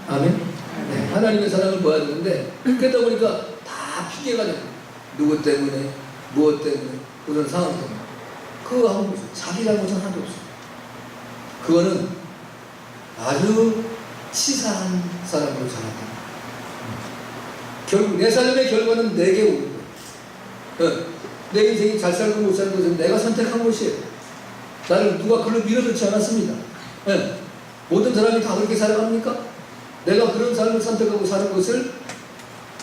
아멘? 네, 하나님의 사랑을 보아야 되는데 그러다 보니까 다 핑계가 돼요. 누구 때문에 무엇 때문에 그런 상황 때문에 그거 하고 있어요. 자기 잘못은 하나도 없어요. 그거는 아주 치사한 사람으로 자랐다. 결국 내 삶의 결과는 내게 오는 거예요. 내 인생이 잘 살고 못 사는 것은 내가 선택한 것이에요. 나를 누가 그걸로 밀어넣지 않았습니다. 네. 모든 사람이 다 그렇게 살아갑니까? 내가 그런 삶을 선택하고 사는 것을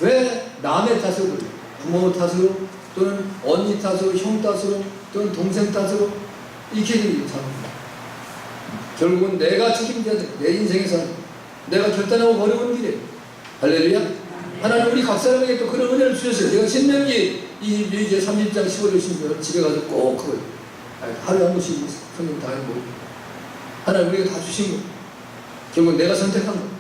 왜 남의 탓으로 부모 탓으로 또는 언니 탓으로 형 탓으로 또는 동생 탓으로 이렇게 살아갑니다. 결국은 내가 책임져야 돼. 내 인생에서 내가 결단하고 걸어온 길이에요. 할렐루야. 하나님 우리 각 사람에게 또 그런 은혜를 주셨어요. 제가 신명기 이제 30장 15절 신면 집에 가서 꼭 그걸 하루에 한 번씩 성경 다 해보고 하나님 우리가 다 주신 거. 결국 내가 선택한 거.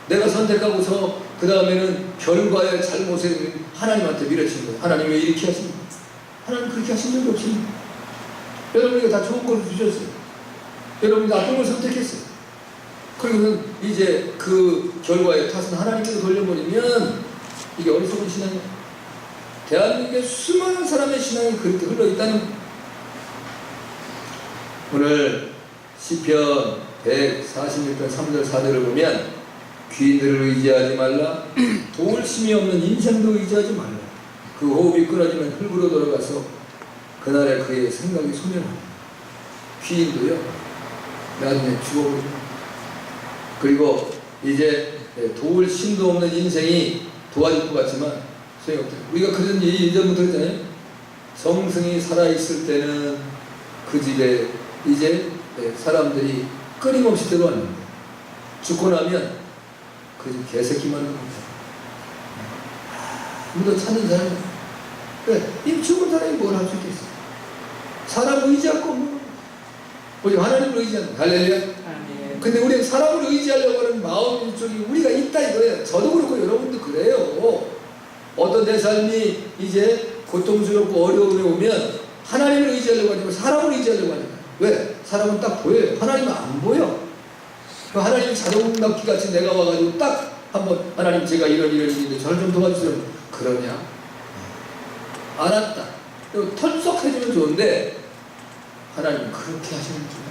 내가 선택하고서 그 다음에는 결과의 잘못에 하나님한테 밀어친 거예요. 하나님 왜 이렇게 하십니까? 하나님 그렇게 하신 적이 없습니다. 여러분에게 다 좋은 걸 주셨어요. 여러분이 나쁜 걸 선택했어요. 그러면 이제 그 결과의 탓은 하나님께서 돌려버리면 이게 어리석은 신앙이에요. 대한민국의 수많은 사람의 신앙이 그렇게 흘러있다는 오늘 시편 146편 3절 4절을 보면 귀인들을 의지하지 말라 도울 힘이 없는 인생도 의지하지 말라 그 호흡이 끊어지면 흙으로 돌아가서 그날에 그의 생각이 소멸합니다. 귀인도요 나중에 죽어버립니다. 그리고 이제 도울 힘도 없는 인생이 도와줄 것 같지만 소용없다. 우리가 그런 얘기 예전부터 했잖아요. 정승이 살아있을 때는 그 집에 이제 사람들이 끊임없이 들어왔는데 죽고 나면 그 집 개새끼만 합니다. 아무도 찾는 사람이 그래, 이 죽은 사람이 뭘 할 수 있겠어. 사람 의지할 거 뭐 우리 하나님을 의지하는 할렐루야. 근데 우리는 사람을 의지하려고 하는 마음 쪽이 우리가 있다 이거예요. 저도 그렇고 여러분도 그래요. 어떤 내 삶이 이제 고통스럽고 어려움에 오면 하나님을 의지하려고 하지 말고 사람을 의지하려고 하니까. 왜? 사람은 딱 보여요. 하나님은 안 보여. 하나님이 자동낙기 같이 내가 와가지고 딱 한번 하나님 제가 이런 일인데 저를 좀 도와주세요. 그러냐? 알았다. 털썩해지면 좋은데 하나님은 그렇게 하시는 줄.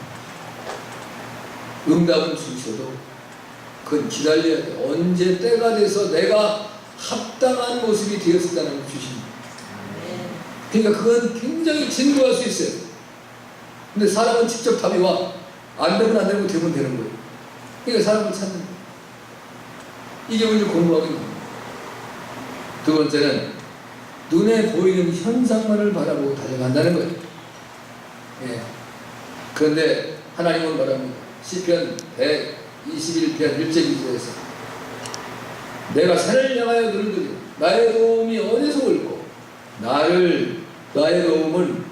응답은 주셔도 그건 기다려야 돼. 언제 때가 돼서 내가 합당한 모습이 되었다는 걸 주십니다. 그러니까 그건 굉장히 진부할 수 있어요. 근데 사람은 직접 답이 와. 안 되면 안 되고 되면 되는 거예요. 그러니까 사람을 찾는 거예요. 이게 오늘 공부하는 겁니다. 두 번째는 눈에 보이는 현상만을 바라보고 달려간다는 거예요. 예. 그런데 하나님은 말합니다. 시편 121편 1절 2절에서 내가 산을 향하여 눈을 들여 나의 도움이 어디서 올고 나의 도움은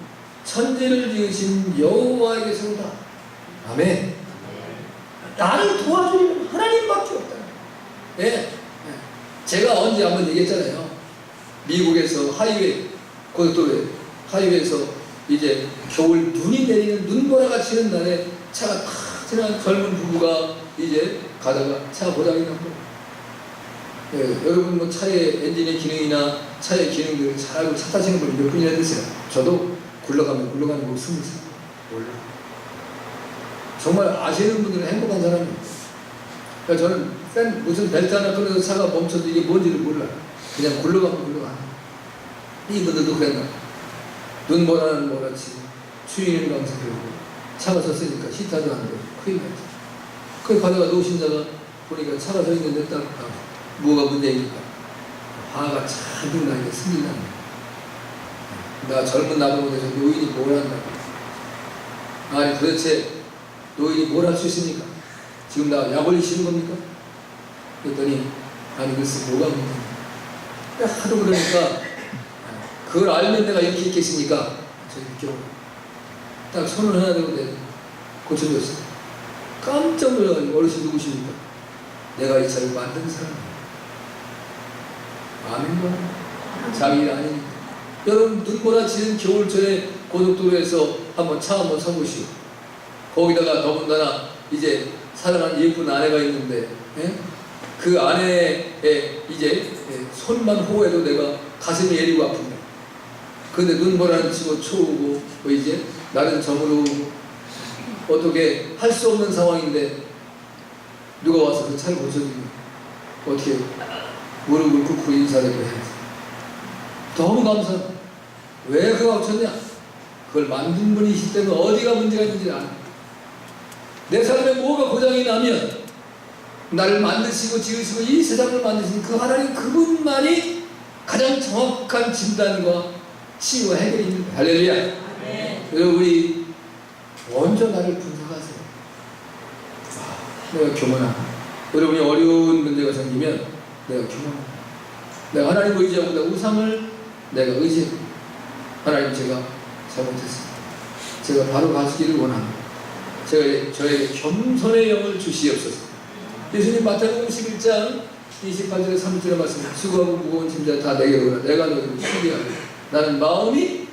천지를 지으신 여호와에게서로다. 아멘. 나를 도와주는 하나님밖에 없다. 예. 제가 언제 한번 얘기했잖아요. 미국에서 고속도로에 하이웨이에서 이제 겨울 눈이 내리는 눈보라가 치는 날에 차가 탁 지나간 젊은 부부가 이제 가다가 차가 고장이 난 거예요. 예, 여러분 뭐 차의 엔진의 기능이나 차의 기능들을 잘 알고 차 타시는 분이 몇 분이나 되세요? 저도 굴러가는 거 스무 살 몰라. 정말 아시는 분들은 행복한 사람이에요. 그러니까 저는 무슨 벨트 하나 끊어서 차가 멈춰도 이게 뭔지를 몰라요. 그냥 굴러가. 이분들도 그랬나? 눈보라는 뭐라지 추위는 강석이고 차가 섰으니까 히터도 안 되고 큰일 났지. 그 가다가 노신자가 보니까 차가 서 있는데 딱 뭐가 문제입니까? 화가 잔뜩 나니까 승질 나는 거야. 나 젊은 나보고 돼서 노인이 뭘 한다고. 아니 도대체 노인이 뭘 할 수 있습니까? 지금 나 약 올리시는 겁니까? 그랬더니 아니 글쎄 뭐가 문제입니까? 하도 그러니까 그걸 알면 내가 이렇게 있겠습니까? 저기 딱 손을 하나 대고 고쳐줬어요. 깜짝 놀라가지고 어르신 누구십니까? 내가 이 차를 만든 사람이에요. 아멘. 자기 일 아니니까. 여러분 눈보라치는 겨울철에 고속도로에서 한번 차 한번 서보시오. 거기다가 더군다나 이제 사랑하는 예쁜 아내가 있는데 그 아내의 이제 손만 호해도 내가 가슴이 애리고 아픕니다. 근데 눈보라는 치고 추우고 뭐 이제 날은 저물어 어떻게 할 수 없는 상황인데 누가 와서 그 차를 고쳐주면 어떻게 무릎을 꿇고 인사를 해야지. 너무 감사합니다. 왜 그거 고쳤냐? 그걸 만든 분이시기 때문에 어디가 문제가 있는지 알아요. 내 삶에 뭐가 고장이 나면 나를 만드시고 지으시고 이 세상을 만드신 그 하나님 그분만이 가장 정확한 진단과 치유와 해결이 있는 거예요. 할렐루야. 네. 여러분 우리 먼저 나를 분석하세요. 내가 교만하고 여러분이 어려운 문제가 생기면 내가 교만하고 내가 하나님을 의지하고 우상을 내가 의지하고 하나님 제가 잘못했습니다. 제가 바로 가시기를 원합니다. 저에게 겸손의 영을 주시옵소서. 예수님 마태복음 11장 28절에 30절에 말씀합니다. 수고하고 무거운 짐자 다 내게로 오라. 내가 너희를 쉬게 하리라. 나는 마음이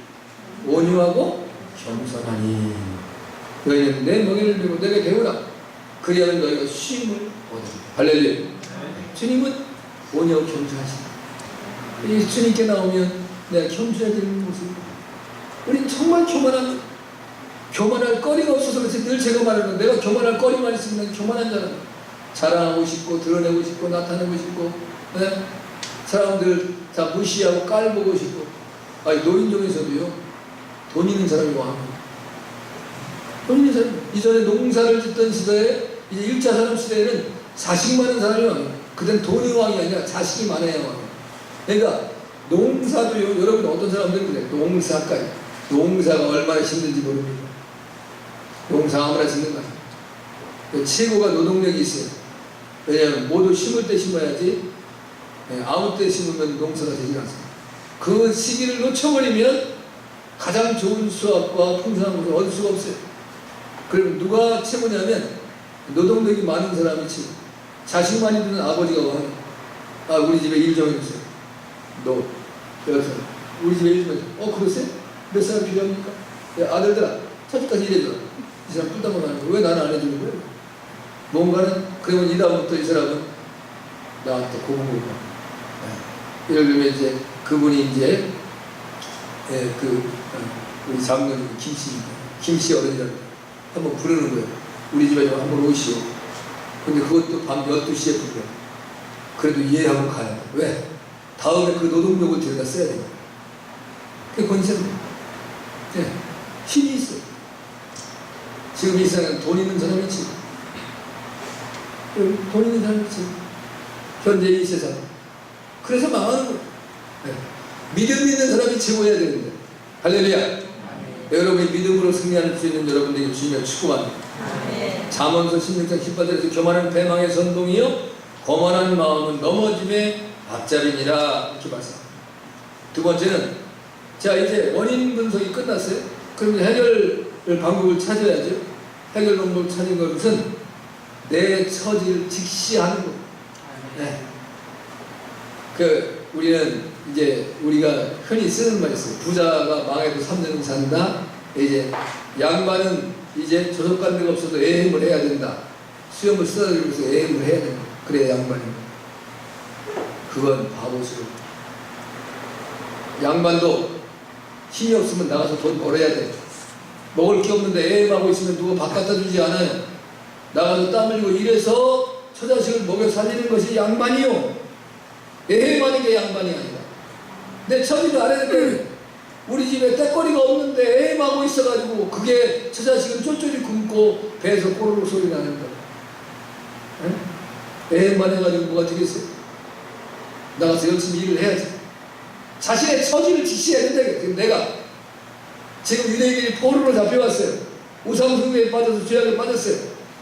온유하고 겸손하니 너희는 내 멍에를 메고 내게 배우라. 그리하면 너희가 쉼을 얻으리라. 할렐루야. 주님은 온유하고 겸손하시다. 이 주님께 나오면 내가 겸손해지는 모습입니다. 우린 정말 교만할 거리가 없어서 그렇지. 늘 제가 말하는 내가 교만할 거리만 있으면 교만한 자는 자랑하고 싶고 드러내고 싶고 나타내고 싶고 사람들 다 무시하고 깔보고 싶고. 아니 노인 중에서도요 돈 있는 사람이 왕이에요. 돈 있는 사람. 이전에 농사를 짓던 시대에 이제 1차 산업 시대에는 자식 많은 사람이 왕이에요. 그땐 돈이 왕이 아니라 자식이 많아야 왕이에요. 그러니까 농사도요. 여러분 어떤 사람들은 그래. 농사까지. 농사가 얼마나 힘든지 모릅니다. 농사 아무나 짓는 거 아니에요. 최고가 노동력이 있어요. 왜냐하면 모두 심을 때 심어야지 아무 때 심으면 농사가 되지 않습니다. 그 시기를 놓쳐버리면 가장 좋은 수확과 풍성한 것을 얻을 수가 없어요. 그러면 누가 최고냐면 노동력이 많은 사람이 최고. 자식 많이 두는 아버지가 왕이에요. 아 우리 집에 일 좀 해주세요. 너 여기서 우리 집에 일 좀 해주세요. 그러세요? 몇 사람 필요합니까? 야, 아들들아 저기까지 일해줘. 이 사람 뿔다고 하는 거 왜 나는 안 해주는 거예요? 뭔가는 그러면 이 다음부터 이 사람은 나한테 고문을 봐. 예를 들면 이제 그분이 이제 우리 장로님 김씨입니다. 김씨 어른이라고 한번 부르는 거예요. 우리 집에 좀 한번 오시오. 근데 그것도 밤 12시에 부르요. 그래도 이해하고 가야 돼. 왜? 다음에 그 노동력을 들여다 써야 돼요. 그게 권세입니다. 네. 힘이 있어요. 지금 이 세상에 돈 있는 사람이 있지. 돈 있는 사람이 있지. 현재 이 세상. 그래서 망하는 거예요. 네. 믿음 있는 사람이 최고해야 되는데. 할렐루야. 여러분이 믿음으로 승리할 수 있는 여러분들에게 주님을 축복합니다. 잠언서 16장 18절에서 교만한 배망의 선동이요 거만한 마음은 넘어짐의 앞잡이니라 이렇게 말씀합니다. 두 번째는 자 이제 원인 분석이 끝났어요. 그럼 해결 방법을 찾아야죠. 해결 방법을 찾는 것은 내 처지를 직시하는 것. 네. 우리는 이제 우리가 흔히 쓰는 말이 있어요. 부자가 망해도 3년은 산다. 이제 양반은 이제 조석관 데가 없어도 애행을 해야 된다. 수염을 쓰다듬으면서 애행을 해야 된다. 그래야 양반입니다. 그건 바보스러워. 양반도 힘이 없으면 나가서 돈 벌어야 돼. 먹을 게 없는데 애행하고 있으면 누가 밥 갖다 주지 않아요. 나가서 땀 흘리고 일해서 처자식을 먹여 살리는 것이 양반이요. 애행하는 게 양반이 아니다. 내 처지를 알아야 돼. 우리 집에 떼거리가 없는데 애행하고 있어가지고 그게 처자식은 쫄쫄이 굶고 배에서 꼬르륵 소리 나는 거야. 애행만 해가지고 뭐가 되겠어요? 나가서 열심히 일을 해야지. 자신의 처지를 지시해야 된다. 지금 내가 지금 유대인이 포로로 잡혀갔어요. 우상숭배에 빠져서 죄악에 빠졌어요.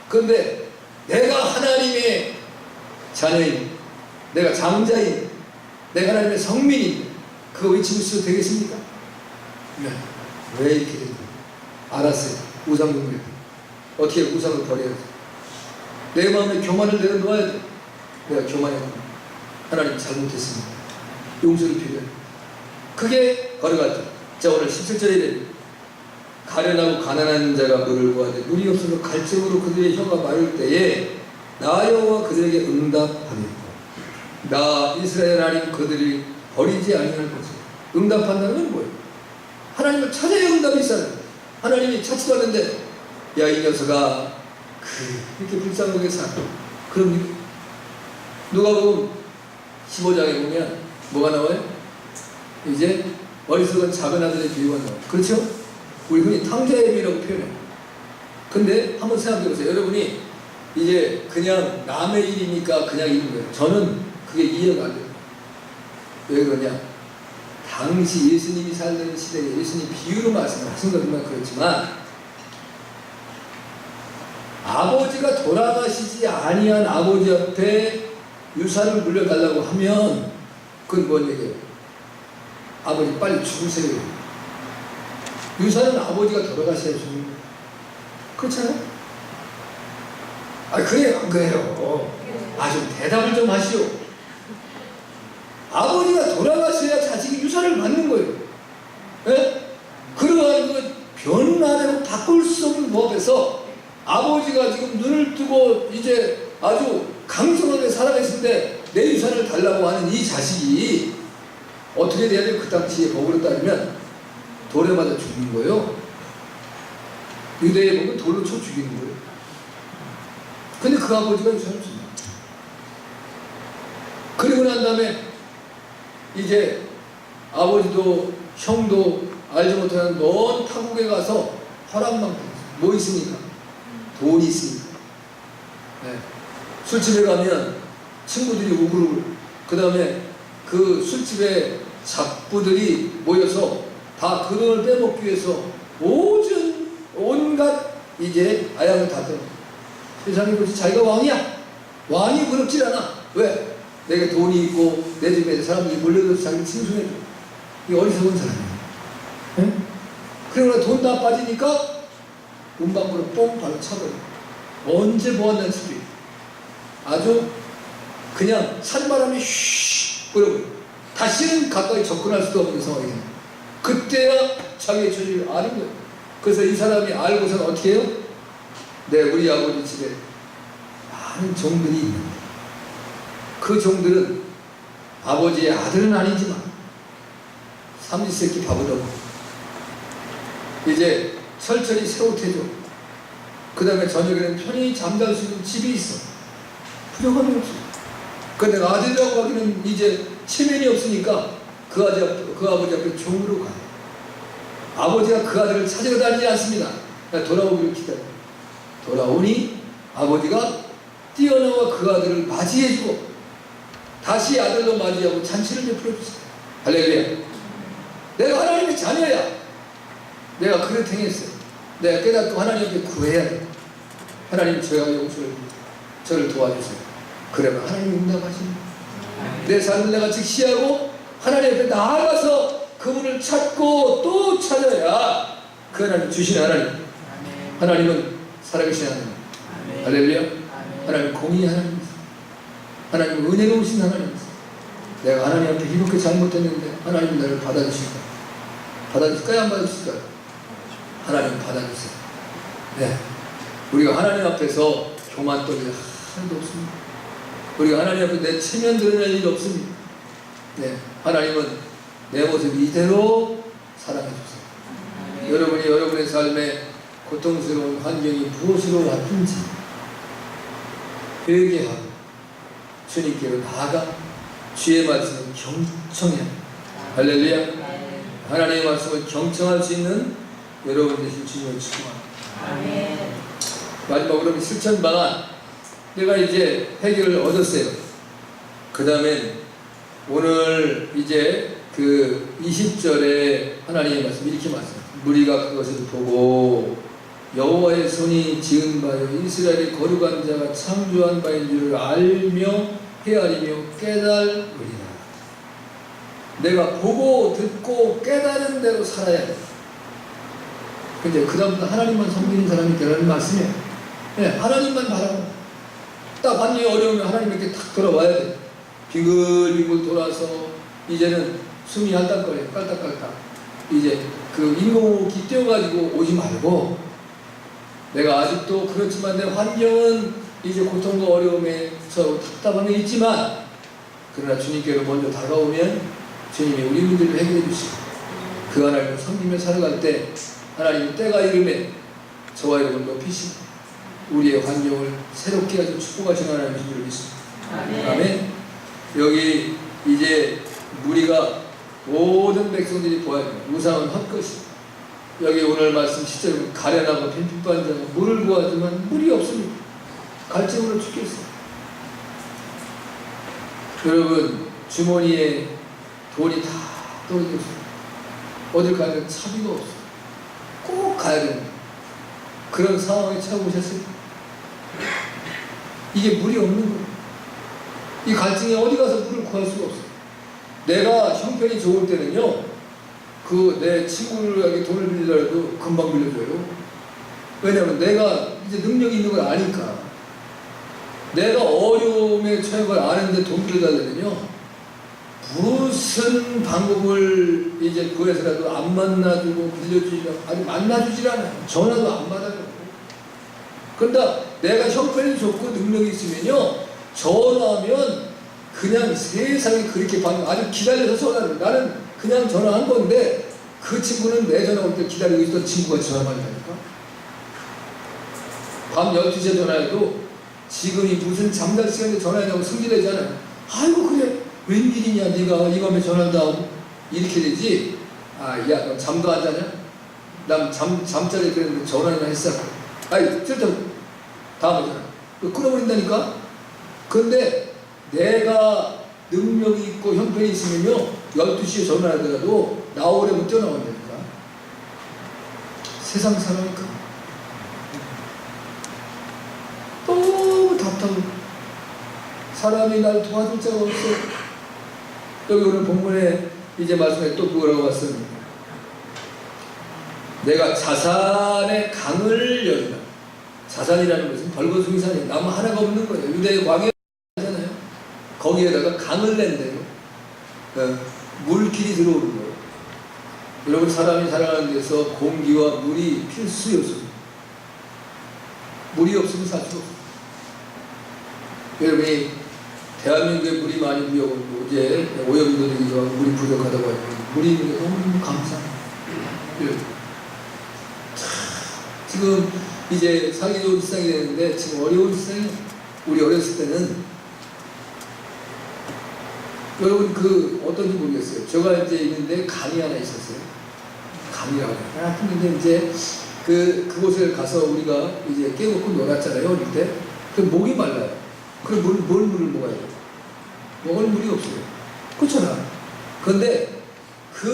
그런데 내가 하나님의 자녀인, 내가 장자인, 내가 하나님의 성민인, 그거 외치고 있어도 되겠습니까? 네. 왜 이렇게 됩니까? 알았어요. 우상숭배. 어떻게 우상을 버려야지. 내 마음에 교만을 내려놓아야 돼. 내가 교만했구나. 하나님 잘못했습니다. 용서를 필요해. 그게 걸어갔죠. 자, 오늘 17절에 가련하고 가난한 자가 물을 구하되 물이 없어서 갈증으로 그들의 혀가 마를 때에 나 여호와 그들에게 응답하겠고 나 이스라엘 하나님 그들이 버리지 아니할 것이다. 응답한다는 건 뭐예요? 하나님을 찾아야 응답이 있어요. 하나님이 찾지도 않는데 야 이 녀석아 이렇게 불쌍하게 살아. 그럼 누가복음 15장에 보면 뭐가 나와요? 이제 어리석은 작은 아들의 비유가 나와요. 그렇죠? 우리 흔히 탕자의 비유라고 표현해요. 근데 한번 생각해 보세요. 여러분이 이제 그냥 남의 일이니까 그냥 있는 거예요. 저는 그게 이해가 안 돼요. 왜 그러냐? 당시 예수님이 살던 시대에 예수님 비유로 말씀하신 것만 그렇지만 아버지가 돌아가시지 아니한 아버지 앞에 유산을 물려달라고 하면 그건 뭔 얘기예요? 아버지 빨리 죽으세요. 유산은 아버지가 돌아가셔야 주는 거예요. 그렇잖아요? 그래요 안 그래요? 좀 대답을 좀 하시오. 아버지가 돌아가셔야 자식이 유산을 받는 거예요. 예? 그러한 그 변화되고 바꿀 수 없는 법에서 아버지가 지금 눈을 뜨고 이제 아주 강성하게 살아계신데 내 유산을 달라고 하는 이 자식이 어떻게 돼야 돼요? 그 당시에 법으로 따르면 돌에 맞아 죽는 거예요. 유대에 보면 돌로 쳐 죽이는 거예요. 근데 그 아버지가 유산을 줍니다. 그리고 난 다음에 이제 아버지도 형도 알지 못하는 먼 타국에 가서 허락만 받았어요. 뭐 있으니까? 돈이 있으니까. 네. 술집에 가면 친구들이 우글우글, 그 다음에 그 술집에 잡부들이 모여서 다 그 돈을 빼먹기 위해서 온갖 이제 아양을 다 떠요. 세상에 그렇지 자기가 왕이야. 왕이 부럽질 않아. 왜? 내가 돈이 있고 내 집에 사람들이 몰려들어서 자기를 칭송해줘. 이 어리석은 사람이야. 네? 그러나 돈 다 빠지니까 문방구로 뽕 바로 쳐버려. 언제 보았냐는 소리. 아주 그냥 찬바람이 휘 불어버려. 다시는 가까이 접근할 수도 없는 상황이 됩니다. 그때야 자기의 처지를 아는 거예요. 그래서 이 사람이 알고서는 어떻게 해요? 우리 아버지 집에 많은 종들이 있는데 그 종들은 아버지의 아들은 아니지만 삼시세끼 밥을 얻고 이제 철저히 세우태줘. 그 다음에 저녁에는 편히 잠잘 수 있는 집이 있어. 부족함이 없어. 근데 아들이라고 하기는 이제 체면이 없으니까 그 아버지 앞에 종으로 가요. 아버지가 그 아들을 찾으러 다니지 않습니다. 돌아오기를 기다려. 돌아오니 아버지가 뛰어나와 그 아들을 맞이해주고 다시 아들로 맞이하고 잔치를 베풀어주세요. 할렐루야. 내가 하나님의 자녀야. 내가 그릇 행했어요. 내가 깨닫고 하나님 앞에 구해야 돼. 하나님 저희가 저를 도와주세요. 그러면 하나님 응답하십니다. 내 삶을 내가 직시하고 하나님 앞에 나아가서 그분을 찾고 또 찾아야 그 하나님 주신 하나님. 하나님은 살아계신 하나님. 할렐루야. 하나님 공의의 하나님이세요. 하나님은 은혜로우신 하나님이세요. 내가 하나님 앞에 이렇게 잘못했는데 하나님 나를 받아주실까? 받아주실까요? 안 받아주실까요? 하나님 받아주세요. 네. 우리가 하나님 앞에서 교만 떨릴 하나도 없습니다. 우리가 하나님 앞에 내 체면 드러낼 일이 없습니다. 네. 하나님은 내 모습 이대로 사랑해 주세요. 여러분이 여러분의 삶에 고통스러운 환경이 무엇으로 왔든지 회개하고 주님께로 나아가 주의 말씀을 경청해야 합니다. 할렐루야. 하나님의 말씀을 경청할 수 있는 여러분 되신 주님을 축복합니다. 마지막으로 실천 방안 내가 이제 해결을 얻었어요. 그 다음엔 오늘 이제 그 20절에 하나님의 말씀 이렇게 말씀합니다. 무리가 그것을 보고 여호와의 손이 지은 바요 이스라엘의 거룩한 자가 창조한 바인 줄을 알며 헤아리며 깨달으리라. 내가 보고 듣고 깨달은 대로 살아야 돼. 근데 그 다음부터 하나님만 섬기는 사람이 되라는 말씀이에요. 네, 하나님만 바라고 딱 완전히 어려우면 하나님에게 탁 돌아와야 돼. 비글비글 돌아서 이제는 숨이 한땀거려요. 깔딱깔딱. 이제 그 인공호흡기 띄워가지고 오지 말고 내가 아직도 그렇지만 내 환경은 이제 고통과 어려움에 저 답답함이 있지만 그러나 주님께로 먼저 다가오면 주님이 우리 문제를 해결해 주시고 그 하나님을 섬기며 살아갈 때 하나님이 때가 이르면 저와 여러분을 높이시고 우리의 환경을 새롭게 하시고 축복하시는 하나님의 줄을 믿습니다. 아멘. 여기 이제 무리가 모든 백성들이 보아야 됩니다. 우상은 헛것이다. 여기 오늘 말씀 10절에 가련하고 빈핍한 자가 물을 구하지만 물이 없습니다. 갈증으로 죽겠어요. 여러분 주머니에 돈이 다 떨어졌어요. 어딜 가면 차비가 없어요. 꼭 가야 됩니다. 그런 상황에 처해 보셨어요? 이게 물이 없는 거예요. 이 갈증에 어디 가서 물을 구할 수가 없어요. 내가 형편이 좋을 때는요, 그 내 친구에게 돈을 빌리더라도 금방 빌려줘요. 왜냐면 내가 이제 능력이 있는 걸 아니까. 내가 어려움에 처한 걸 아는데 돈 빌려달라면요, 무슨 방법을 이제 구해서라도 안 만나주고 빌려주지라고, 아니 만나주질 않아요. 전화도 안 받아요. 그런데 내가 형편이 좋고 능력이 있으면요, 전화하면 그냥 세상에 그렇게 반응, 아주 기다려서 전화를, 나는 그냥 전화한 건데 그 친구는 내 전화 올 때 기다리고 있던 친구가 전화만 하니까 밤 12시에 전화해도 지금이 무슨 잠잘 시간에 전화하냐고 승질내지 않아요. 아이고 그래 웬일이냐 네가 이 밤에 전화한다 하고 이렇게 되지. 아 야 너 잠도 안 자냐? 난 잠자리 그랬는데 전화나 했어. 아이 쓸데없고 다음에 전화 끊어버린다니까. 근데 내가 능력이 있고 형편이 있으면요 12시에 전화하더라도 나오려면 뛰어나온다니까. 세상 사람이니까 너무 답답해. 사람이 날 도와줄 자가 없어. 여기 오늘 본문에 이제 말씀에 또 뭐라고 왔습니다. 내가 자산의 강을 열다. 자산이라는 것은 벌거숭이 산이 나무 하나가 없는 거예요. 유대의 광야잖아요. 거기에다가 강을 낸대요. 물길이 들어오는 거예요. 여러분 사람이 살아가는 데서 공기와 물이 필수 요소입니다. 물이 없으면 살 수 없어요. 여러분이 대한민국에 물이 많이 부여오고 이제 오염도 되기도 하고 물이 부족하다고 하지만 물이 있는 게 너무 감사해요. 참 지금 이제 사회적으로 세상이 되는데 지금 어려운 세상이, 우리 어렸을 때는 여러분 그 어떤지 모르겠어요. 제가 이제 있는데 강이 하나 있었어요. 강이라고 하나 했는데 이제 그곳에 가서 우리가 이제 깨먹고 놀았잖아요. 어릴 때. 그럼 목이 말라요. 그럼 뭘 물을 먹어야 돼요? 먹을 물이 없어요. 그렇잖아. 그런데 그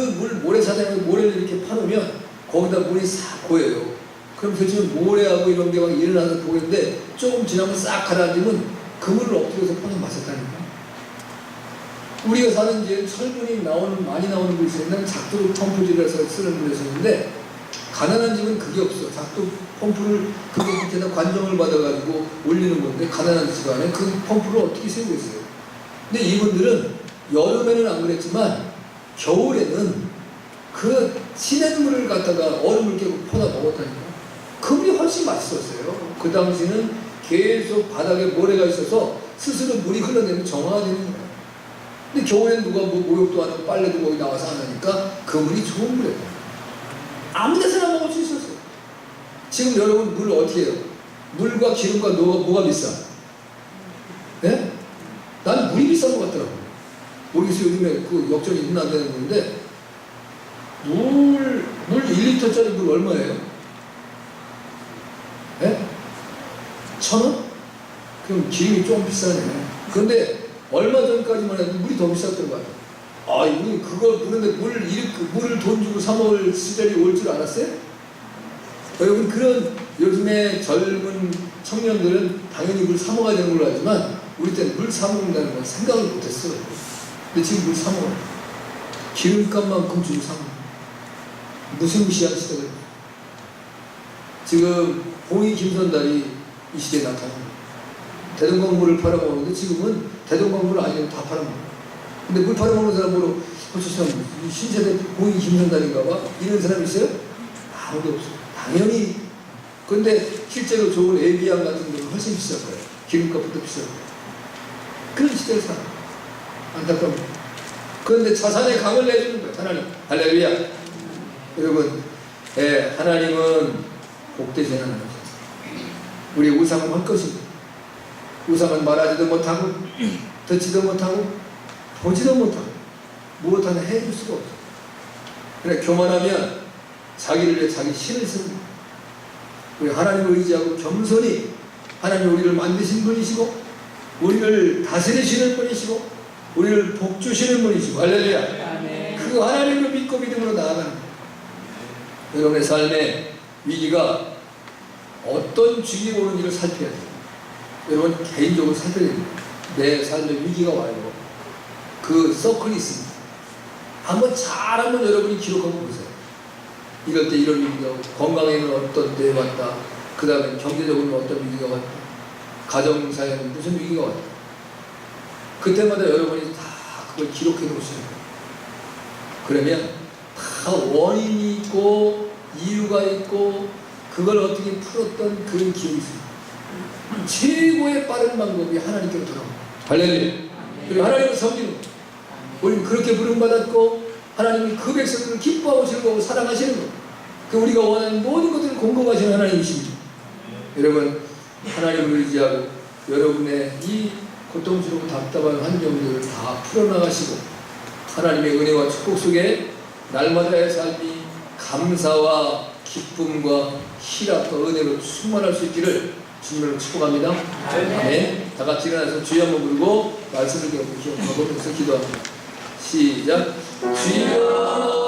모래사장에 모래를 이렇게 파놓으면 거기다 물이 싹 고여요. 그럼 대체 모래하고 이런 게 막 일어나서 보이는데 조금 지나면 싹 가라앉으면 그 물을 엎드려서 퍼서 마셨다니까. 우리가 사는 이제 철분이 많이 나오는 곳이 옛날에 작두 펌프질해서 쓰는 곳이었는데 가난한 집은 그게 없어. 작두 펌프를 그게 밑에다 관정을 받아가지고 올리는 건데 가난한 집 안에 그 펌프를 어떻게 세우고 있어요. 근데 이분들은 여름에는 안 그랬지만 겨울에는 그 시냇물을 갖다가 얼음을 깨고 퍼다 먹었다니까. 그 물이 훨씬 맛있었어요. 그 당시는 계속 바닥에 모래가 있어서 스스로 물이 흘러내면 정화가 되는 거예요. 근데 겨울엔 누가 뭐 목욕도 안 하고 빨래도 거기 나와서 안 하니까 그 물이 좋은 물이에요. 아무 데서나 먹을 수 있었어요. 지금 여러분 물 어떻게 해요? 물과 기름과 뭐가 비싸? 네? 난 물이 비싼 것 같더라고. 모르겠어요. 요즘에 그 역전이 있나 안 되는 건데 물 1리터짜리 물 얼마예요? 네? 1,000원? 그럼 기름이 좀 비싸네. 그런데 얼마 전까지만 해도 물이 더 비쌌던 것 같아요. 아, 우리 그거 그런데 물을 돈 주고 사 먹을 시절이 올 줄 알았어요? 여러분 그런 요즘에 젊은 청년들은 당연히 물 사 먹어야 되는 걸로 알지만 우리 때는 물 사 먹는다는 건 생각을 못했어요. 근데 지금 물 사 먹어요. 기름값만큼 주고 사 먹어요. 무시무시한 시대가 지금 봉이 김선달이 이 시대에 나타납니다. 대동강물을 팔아먹는데 지금은 대동강물 아니면 다 팔아먹어요. 근데 물 팔아먹는 사람으로 저 사람 신세대 봉이 김선달인가 봐 이런 사람 있어요? 아무도 없어요. 당연히. 근데 실제로 좋은 에비앙 같은 경우는 훨씬 비쌀 거예요. 기름값보다 비쌀 거예요. 그런 시대를 살아. 안타깝습니다. 그런데 자산의 강을 내주는 거예요. 하나님. 할렐루야. 여러분, 하나님은 복되지 않는 거죠. 우리 우상은 할 것입니다. 우상은 말하지도 못하고 듣지도 못하고 보지도 못하고 무엇 하나 해줄 수가 없어요. 그래 교만하면 자기를 위해 자기 신을 씁니다. 우리 하나님을 의지하고 겸손히 하나님 우리를 만드신 분이시고 우리를 다스리시는 분이시고 우리를 복주시는 분이시고 할렐루야. 그 하나님을 믿고 믿음으로 나아가는 거예요. 여러분의 삶의 위기가 어떤 주기가 오는지를 살펴야 돼요. 여러분 개인적으로 살펴야 됩니다. 내 삶의 위기가 와요. 그 서클이 있습니다. 한번 여러분이 기록하고 보세요. 이럴 때 이런 위기가 오고 건강에는 어떤 때 왔다. 그 다음에 경제적으로는 어떤 위기가 왔다. 가정사에는 무슨 위기가 왔다. 그때마다 여러분이 다 그걸 기록해 놓으시는 거예요. 그러면 다 원인이 있고 이유가 있고 그걸 어떻게 풀었던 그런 기억이 있습니다. 최고의 빠른 방법이 하나님께로 돌아옵니다. 할렐루야. 그리고 하나님을 섬기는 거예요. 우리는 그렇게 부름받았고 하나님이 그 백성들을 기뻐하고 즐거워하고 사랑하시는 거예요. 그 우리가 원하는 모든 것들을 공급하시는 하나님이십니다. 여러분 하나님을 의지하고 여러분의 이 고통스럽고 답답한 환경들을 다 풀어나가시고 하나님의 은혜와 축복 속에 날마다의 삶이 감사와 기쁨과 희락과 은혜로 충만할 수 있기를 주님으로 축복합니다. 아멘. 다 같이 일어나서 주여 한번 부르고 말씀을 기억하면서 기도합니다. 시작. 주여